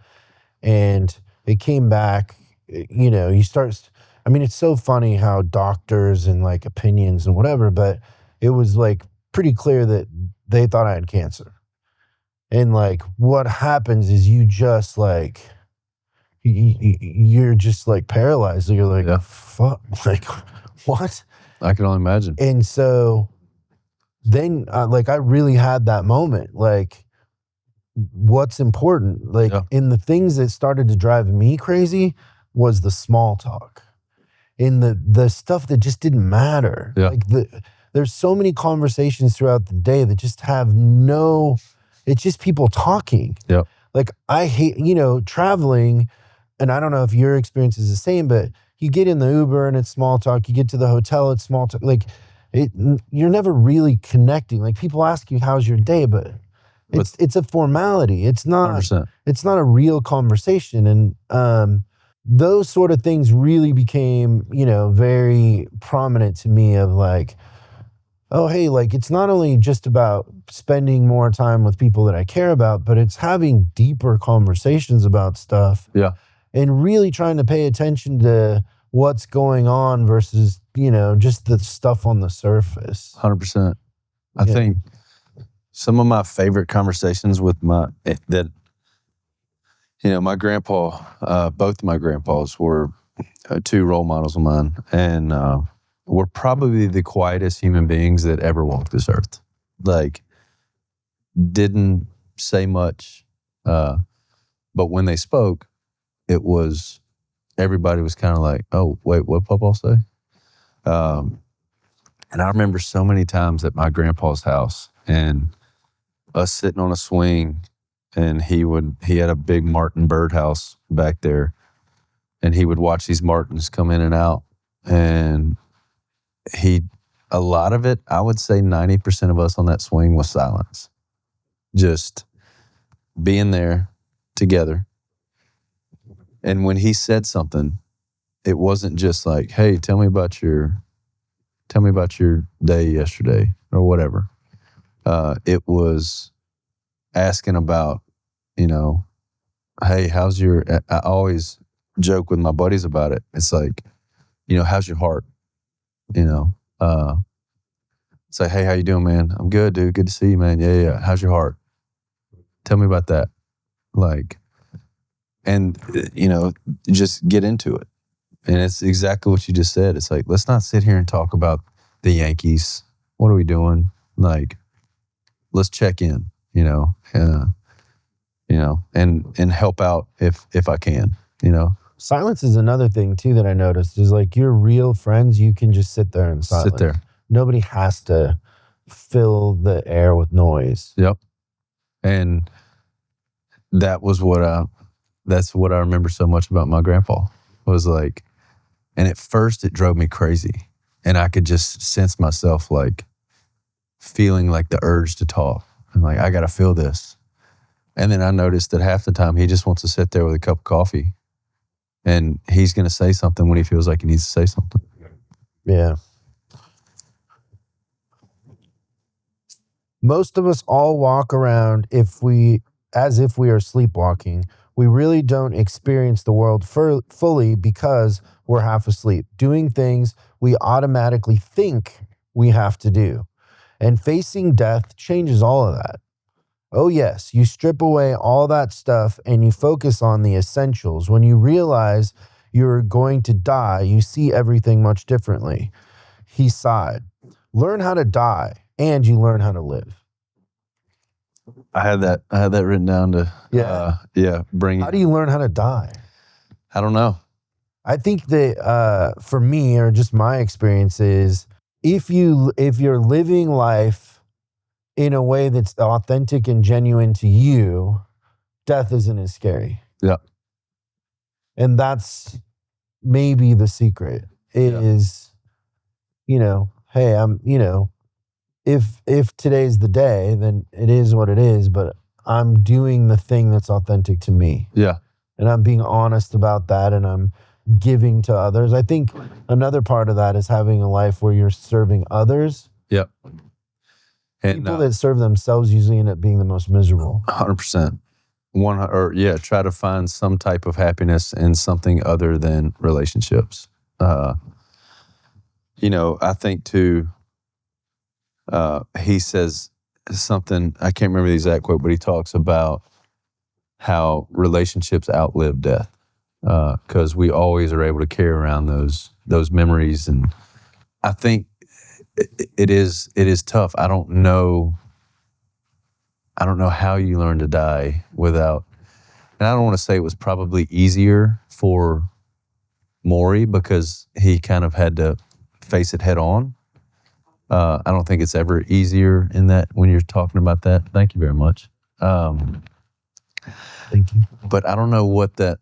and it came back, you know, I mean, it's so funny how doctors and like opinions and whatever, but it was like pretty clear that they thought I had cancer. And like what happens is you just like, you're just like paralyzed. You're like, fuck, like what? I can only imagine. And so then like I really had that moment, like what's important, like in the things that started to drive me crazy was the small talk, in the stuff that just didn't matter. Like there's so many conversations throughout the day that just have it's just people talking. Like I hate, you know, traveling, and I don't know if your experience is the same, but you get in the Uber and it's small talk. You get to the hotel, it's small talk. Like you're never really connecting. Like people ask you, how's your day? But it's a formality. It's not 100%. It's not a real conversation. And those sort of things really became, you know, very prominent to me of like, oh, hey, like it's not only just about spending more time with people that I care about, but it's having deeper conversations about stuff. And really trying to pay attention to what's going on versus, you know, just the stuff on the surface. 100%. I think some of my favorite conversations with my grandpa, both of my grandpas were two role models of mine, and were probably the quietest human beings that ever walked this earth. Like, didn't say much, but when they spoke, it was, everybody was kind of like, oh, wait, what Papa say? And I remember so many times at my grandpa's house and us sitting on a swing, and he had a big martin birdhouse back there, and he would watch these martins come in and out. And a lot of it, I would say 90% of us on that swing was silence. Just being there together. And when he said something, it wasn't just like, hey, tell me about your day yesterday or whatever. It was asking about, you know, hey, I always joke with my buddies about it. It's like, you know, how's your heart? You know, it's like, hey, how you doing, man? I'm good, dude. Good to see you, man. Yeah. How's your heart? Tell me about that. Like, and, you know, just get into it. And it's exactly what you just said. It's like, let's not sit here and talk about the Yankees. What are we doing? Like, let's check in, you know, and help out if I can, you know. Silence is another thing too that I noticed, is like your real friends, you can just sit there in silence. Sit there. Nobody has to fill the air with noise. Yep. And that's what I remember so much about my grandpa, was like, and at first it drove me crazy, and I could just sense myself like feeling like the urge to talk. I'm like, I got to feel this. And then I noticed that half the time he just wants to sit there with a cup of coffee, and he's going to say something when he feels like he needs to say something. Yeah. Most of us all walk around as if we are sleepwalking. We really don't experience the world fully because we're half asleep, doing things we automatically think we have to do. And facing death changes all of that. Oh yes, you strip away all that stuff and you focus on the essentials. When you realize you're going to die, you see everything much differently. He sighed. Learn how to die, and you learn how to live. I had that written down to bring it. How do you learn how to die? I don't know. I think that for me, or just my experience, is if you're living life in a way that's authentic and genuine to you, death isn't as scary. Yeah. And that's maybe the secret is, you know, hey, if today's the day, then it is what it is, but I'm doing the thing that's authentic to me. Yeah. And I'm being honest about that, and I'm giving to others. I think another part of that is having a life where you're serving others. Yep. And People that serve themselves usually end up being the most miserable. 100%. Try to find some type of happiness in something other than relationships. I think too, he says something, I can't remember the exact quote, but he talks about how relationships outlive death. Because we always are able to carry around those memories, and I think it is tough. I don't know how you learn to die without. And I don't want to say it was probably easier for Morrie because he kind of had to face it head on. I don't think it's ever easier in that when you're talking about that. Thank you very much. Thank you. But I don't know what that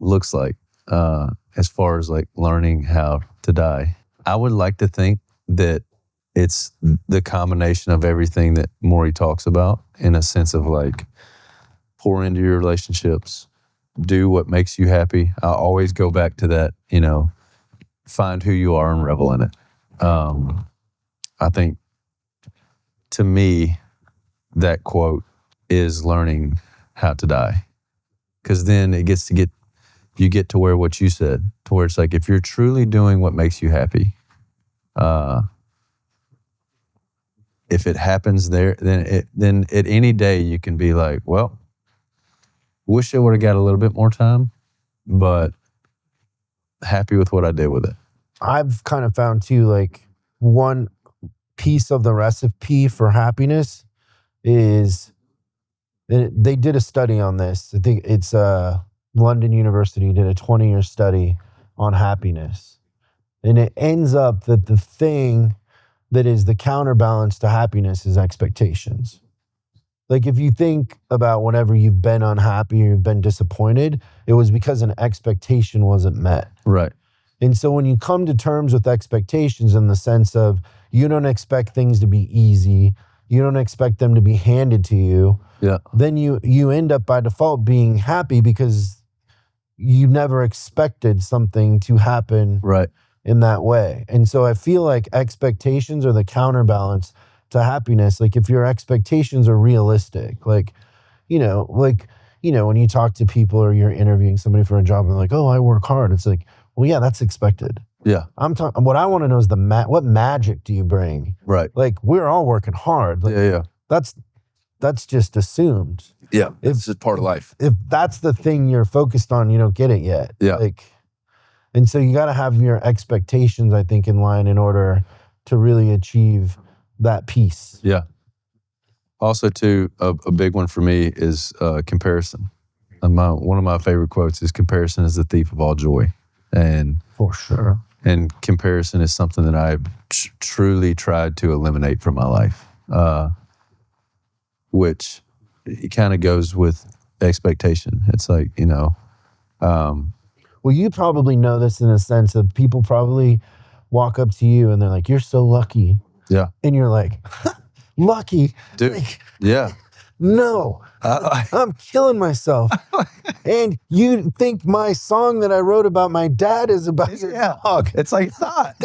looks like as far as like learning how to die. I would like to think that it's the combination of everything that Morrie talks about, in a sense of like pour into your relationships, do what makes you happy. I always go back to that, find who you are and revel in it. I think to me, that quote is learning how to die. Because then you get to where what you said, to where it's like, if you're truly doing what makes you happy, if it happens there, then at any day you can be like, well, wish I would have got a little bit more time, but happy with what I did with it. I've kind of found too, like one piece of the recipe for happiness is, they did a study on this. I think it's London University did a 20-year study on happiness. And it ends up that the thing that is the counterbalance to happiness is expectations. Like if you think about whenever you've been unhappy or you've been disappointed, it was because an expectation wasn't met. Right. And so when you come to terms with expectations in the sense of you don't expect things to be easy, you don't expect them to be handed to you, then you end up by default being happy because you never expected something to happen in that way. And so I feel like expectations are the counterbalance to happiness. Like if your expectations are realistic, when you talk to people or you're interviewing somebody for a job and they're like, oh, I work hard. It's like, well, yeah, that's expected. Yeah. What I want to know is what magic do you bring? Right. Like we're all working hard. Like, That's just assumed. Yeah. It's just part of life. If that's the thing you're focused on, you don't get it yet. Yeah. And so you got to have your expectations, I think, in line in order to really achieve that peace. Yeah. Also, too, a big one for me is comparison. One of my favorite quotes is, comparison is the thief of all joy. And for sure. And comparison is something that I've truly tried to eliminate from my life, which it kind of goes with expectation. It's like, well, you probably know this in a sense of people probably walk up to you and they're like, you're so lucky. Yeah. And you're like, lucky? Dude, like, yeah. No, I'm killing myself. And you think my song that I wrote about my dad is about your dog. It's like, it's not.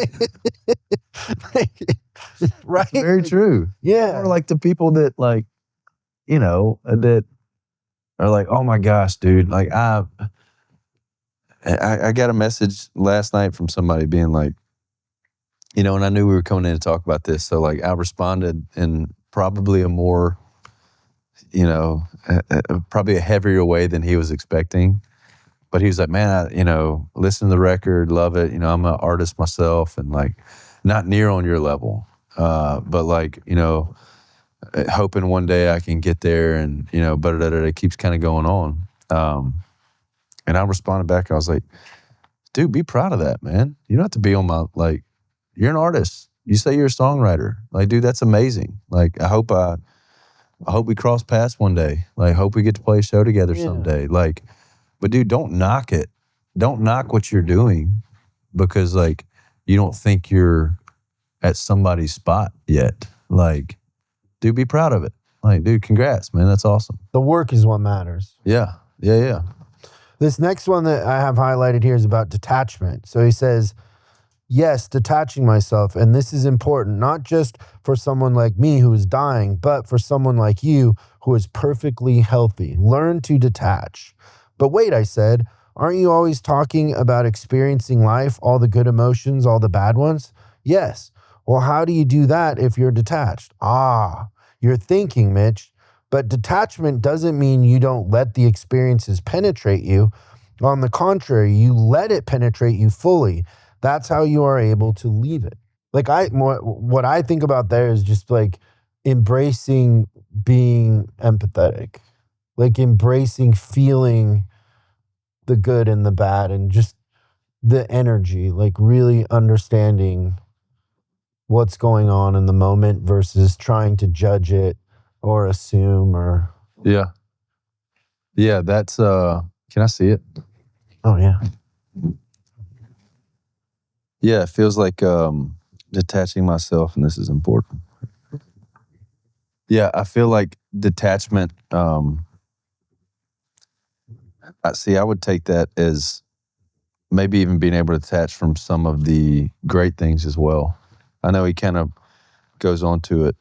Right? It's very true. Yeah. Or like the people that that are like, oh my gosh, dude. Like I got a message last night from somebody being like, and I knew we were coming in to talk about this. So like I responded in probably a more, probably a heavier way than he was expecting. But he was like, man, listen to the record, love it. I'm an artist myself and like not near on your level. But like, hoping one day I can get there and, but it keeps kind of going on. And I responded back. I was like, dude, be proud of that, man. You don't have to be on my, like, you're an artist. You say you're a songwriter. Like, dude, that's amazing. Like, I hope we cross paths one day. Like, hope we get to play a show together someday. Like, but dude, don't knock it. Don't knock what you're doing because like, you don't think you're at somebody's spot yet. Like, dude, be proud of it. Like, dude, congrats, man. That's awesome. The work is what matters. Yeah. This next one that I have highlighted here is about detachment. So he says, yes, detaching myself. And this is important, not just for someone like me who is dying, but for someone like you who is perfectly healthy. Learn to detach. But wait, I said, aren't you always talking about experiencing life, all the good emotions, all the bad ones? Yes. Well, how do you do that if you're detached? You're thinking, Mitch. But detachment doesn't mean you don't let the experiences penetrate you. On the contrary, you let it penetrate you fully. That's how you are able to leave it. Like what I think about there is just like embracing being empathetic, like embracing feeling the good and the bad and just the energy, like really understanding what's going on in the moment versus trying to judge it or assume or. Yeah. Yeah, that's can I see it? Oh yeah. Yeah, it feels like detaching myself, and this is important. Yeah, I feel like detachment, I would take that as maybe even being able to detach from some of the great things as well. I know he kind of goes on to it.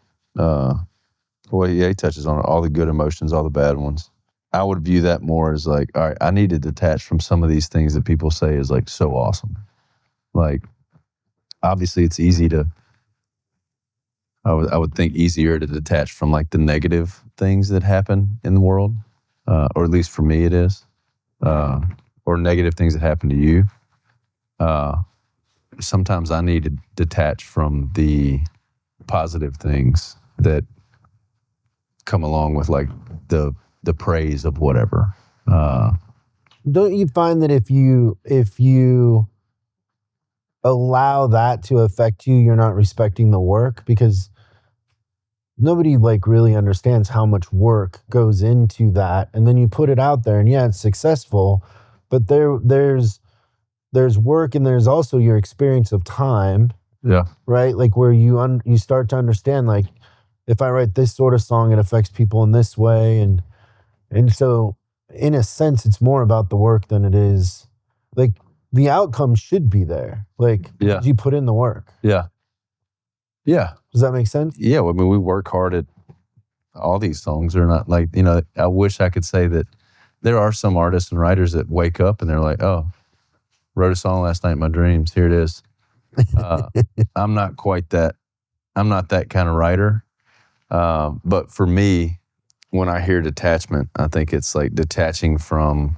He touches on it, all the good emotions, all the bad ones. I would view that more as like, all right, I need to detach from some of these things that people say is like so awesome. Like, obviously it's easy to, I would think easier to detach from like the negative things that happen in the world, or at least for me it is, or negative things that happen to you. Sometimes I need to detach from the positive things that come along with like the praise of whatever. Don't you find that if you allow that to affect you, you're not respecting the work? Because nobody like really understands how much work goes into that, and then you put it out there and yeah, it's successful, but there's work and there's also your experience of time. Yeah. Right? Like where you start to understand, like, if I write this sort of song, it affects people in this way, and so in a sense it's more about the work than it is like the outcome should be there. Like, Yeah. you put in the work. Yeah. Yeah. Does that make sense? Yeah. I mean, we work hard at all these songs. Are not like, I wish I could say that there are some artists and writers that wake up and they're like, oh, wrote a song last night in my dreams. Here it is. I'm not quite that. I'm not that kind of writer. But for me, when I hear detachment, I think it's like detaching from,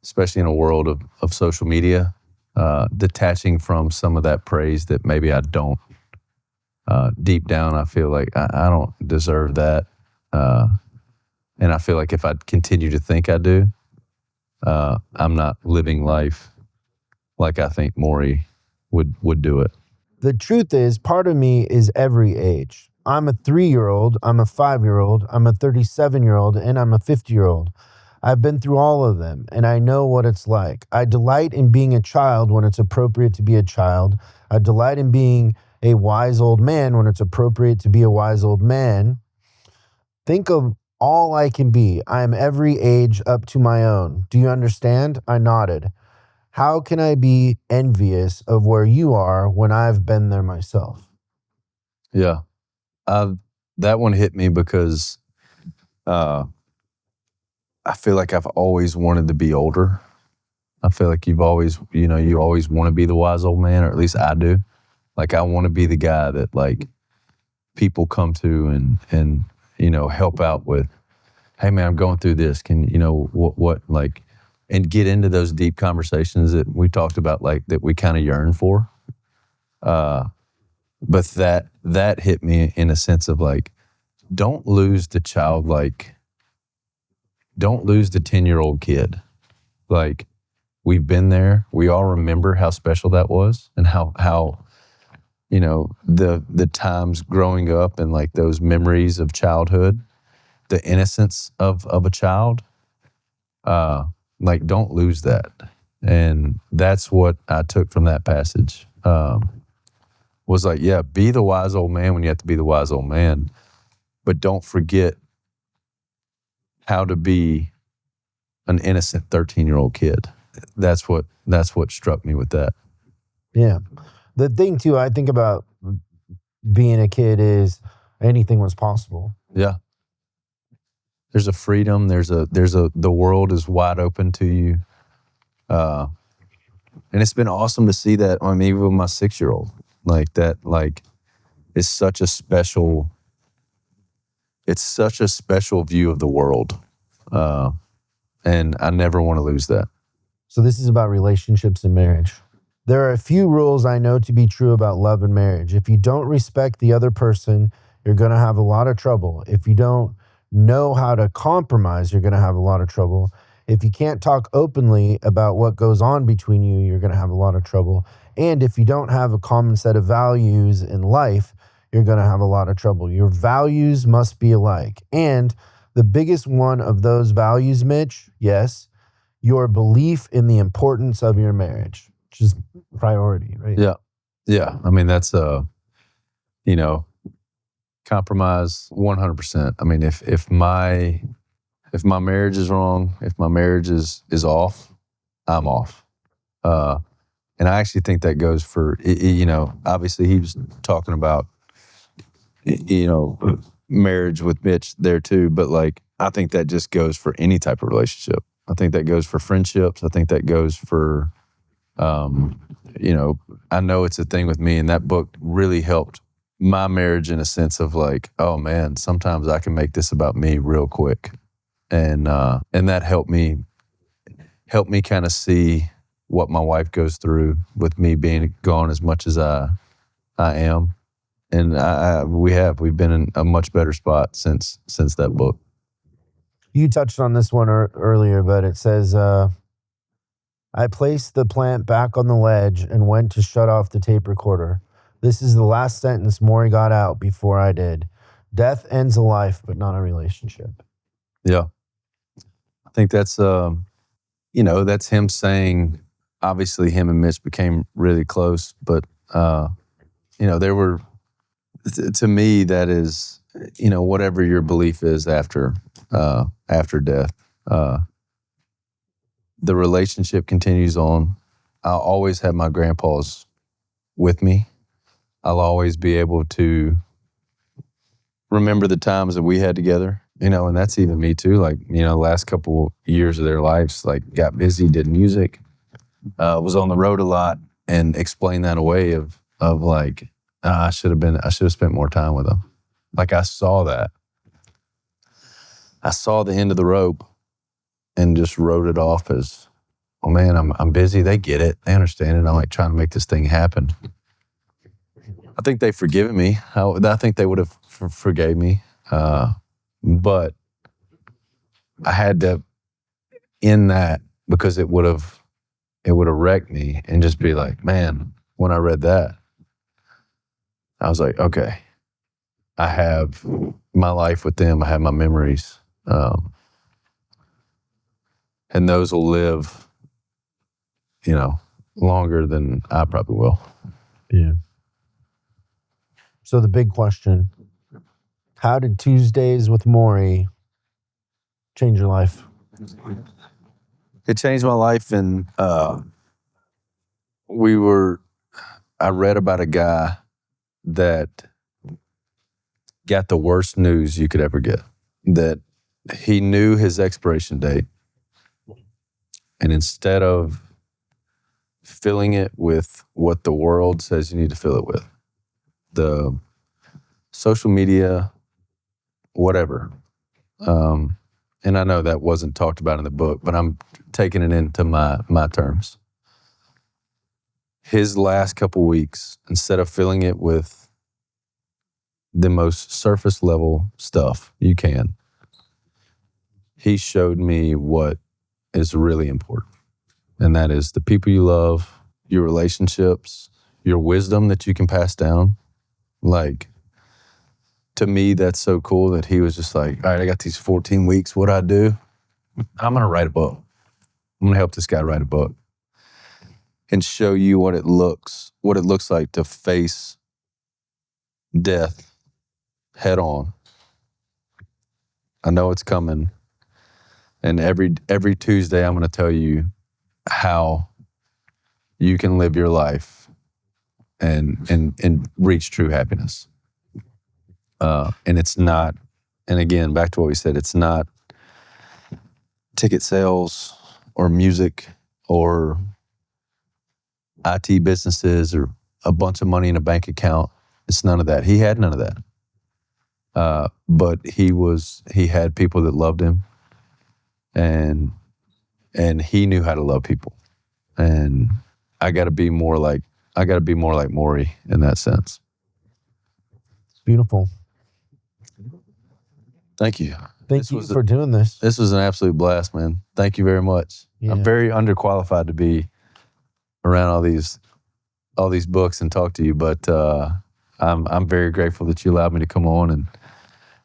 especially in a world of social media, detaching from some of that praise that maybe I don't. Deep down, I feel like I don't deserve that. And I feel like if I continue to think I do, I'm not living life like I think Morrie would do it. The truth is, part of me is every age. I'm a 3-year-old, I'm a 5-year-old, I'm a 37-year-old, and I'm a 50-year-old. I've been through all of them, and I know what it's like. I delight in being a child when it's appropriate to be a child. I delight in being a wise old man when it's appropriate to be a wise old man. Think of all I can be. I am every age up to my own. Do you understand? I nodded. How can I be envious of where you are when I've been there myself? Yeah. That one hit me because I feel like I've always wanted to be older. I feel like you always want to be the wise old man, or at least I do. Like, I want to be the guy that like people come to and help out with, hey man, I'm going through this. Can what like, and get into those deep conversations that we talked about, like that we kind of yearn for. But that hit me in a sense of like, don't lose the 10-year-old kid. Like, we've been there. We all remember how special that was, and how the times growing up and like those memories of childhood, the innocence of a child. Like, don't lose that. And that's what I took from that passage. Was like, yeah, be the wise old man when you have to be the wise old man, but don't forget how to be an innocent 13-year-old kid. That's what struck me with that. Yeah. The thing too, I think about being a kid is anything was possible. Yeah. There's a freedom. The world is wide open to you. And it's been awesome to see that. I mean, even with my 6-year-old, like that, like it's such a special view of the world. And I never want to lose that. So this is about relationships and marriage. There are a few rules I know to be true about love and marriage. If you don't respect the other person, you're going to have a lot of trouble. If you don't know how to compromise, you're going to have a lot of trouble. If you can't talk openly about what goes on between you, you're going to have a lot of trouble. And if you don't have a common set of values in life, you're going to have a lot of trouble. Your values must be alike. And the biggest one of those values, Mitch, yes, your belief in the importance of your marriage, which is priority, right? Yeah. Yeah. I mean, that's compromise 100%. I mean, if my marriage is wrong, if my marriage is off, I'm off. And I actually think that goes for, obviously he was talking about, marriage with Mitch there too, but like, I think that just goes for any type of relationship. I think that goes for friendships. I think that goes for, I know it's a thing with me, and that book really helped my marriage in a sense of like, oh man, sometimes I can make this about me real quick. And that helped me kind of see what my wife goes through with me being gone as much as I am. And we've been in a much better spot since that book. You touched on this one earlier, but it says, I placed the plant back on the ledge and went to shut off the tape recorder. This is the last sentence Morrie got out before I did. Death ends a life, but not a relationship. Yeah. I think that's, that's him saying, obviously him and Mitch became really close, but, there were, to me, that is, whatever your belief is after death, the relationship continues on. I'll always have my grandpas with me. I'll always be able to remember the times that we had together, and that's even me too. Like, the last couple years of their lives, like got busy, did music, was on the road a lot, and explained that away of like, I should have spent more time with them. Like I saw that. I saw the end of the rope and just wrote it off as, oh man, I'm busy. They get it. They understand it. I'm like trying to make this thing happen. I think they've forgiven me. I think they would have forgave me. But I had to end that because it would have wrecked me, and just be like, man, when I read that, I was like, okay, I have my life with them. I have my memories. And those will live, longer than I probably will. Yeah. So the big question, how did Tuesdays with Morrie change your life? It changed my life, and I read about a guy that got the worst news you could ever get, that he knew his expiration date, and instead of filling it with what the world says you need to fill it with, the social media, whatever. And I know that wasn't talked about in the book, but I'm taking it into my terms. His last couple weeks, instead of filling it with the most surface level stuff you can, he showed me what is really important. And that is the people you love, your relationships, your wisdom that you can pass down. Like, to me, that's so cool that he was just like, all right, I got these 14 weeks. What I do? I'm going to write a book. I'm going to help this guy write a book and show you what it looks like to face death head on. I know it's coming. And every Tuesday, I'm going to tell you how you can live your life and reach true happiness. And it's not, and again, back to what we said, it's not ticket sales or music or IT businesses or a bunch of money in a bank account. It's none of that. He had none of that. But he had people that loved him, and he knew how to love people. And I got to be more like Morrie in that sense. It's beautiful. Thank you. Thank you for doing this. This was an absolute blast, man. Thank you very much. Yeah. I'm very underqualified to be around all these books and talk to you, but I'm very grateful that you allowed me to come on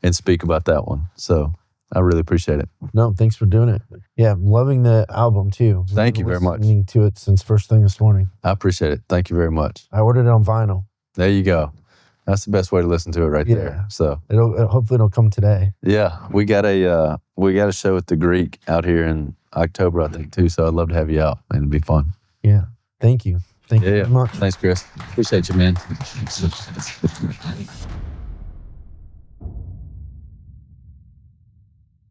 and speak about that one. So I really appreciate it. No, thanks for doing it. Yeah, I'm loving the album too. Thank you very much. Listening to it since first thing this morning. I appreciate it. Thank you very much. I ordered it on vinyl. There you go. That's the best way to listen to it right there. So hopefully it'll come today. yeah, we got a show at the Greek out here in October, I think, too. So I'd love to have you out, and it'd be fun. Yeah. Thank you. Thank you very much. Thanks, Chris. Appreciate you, man.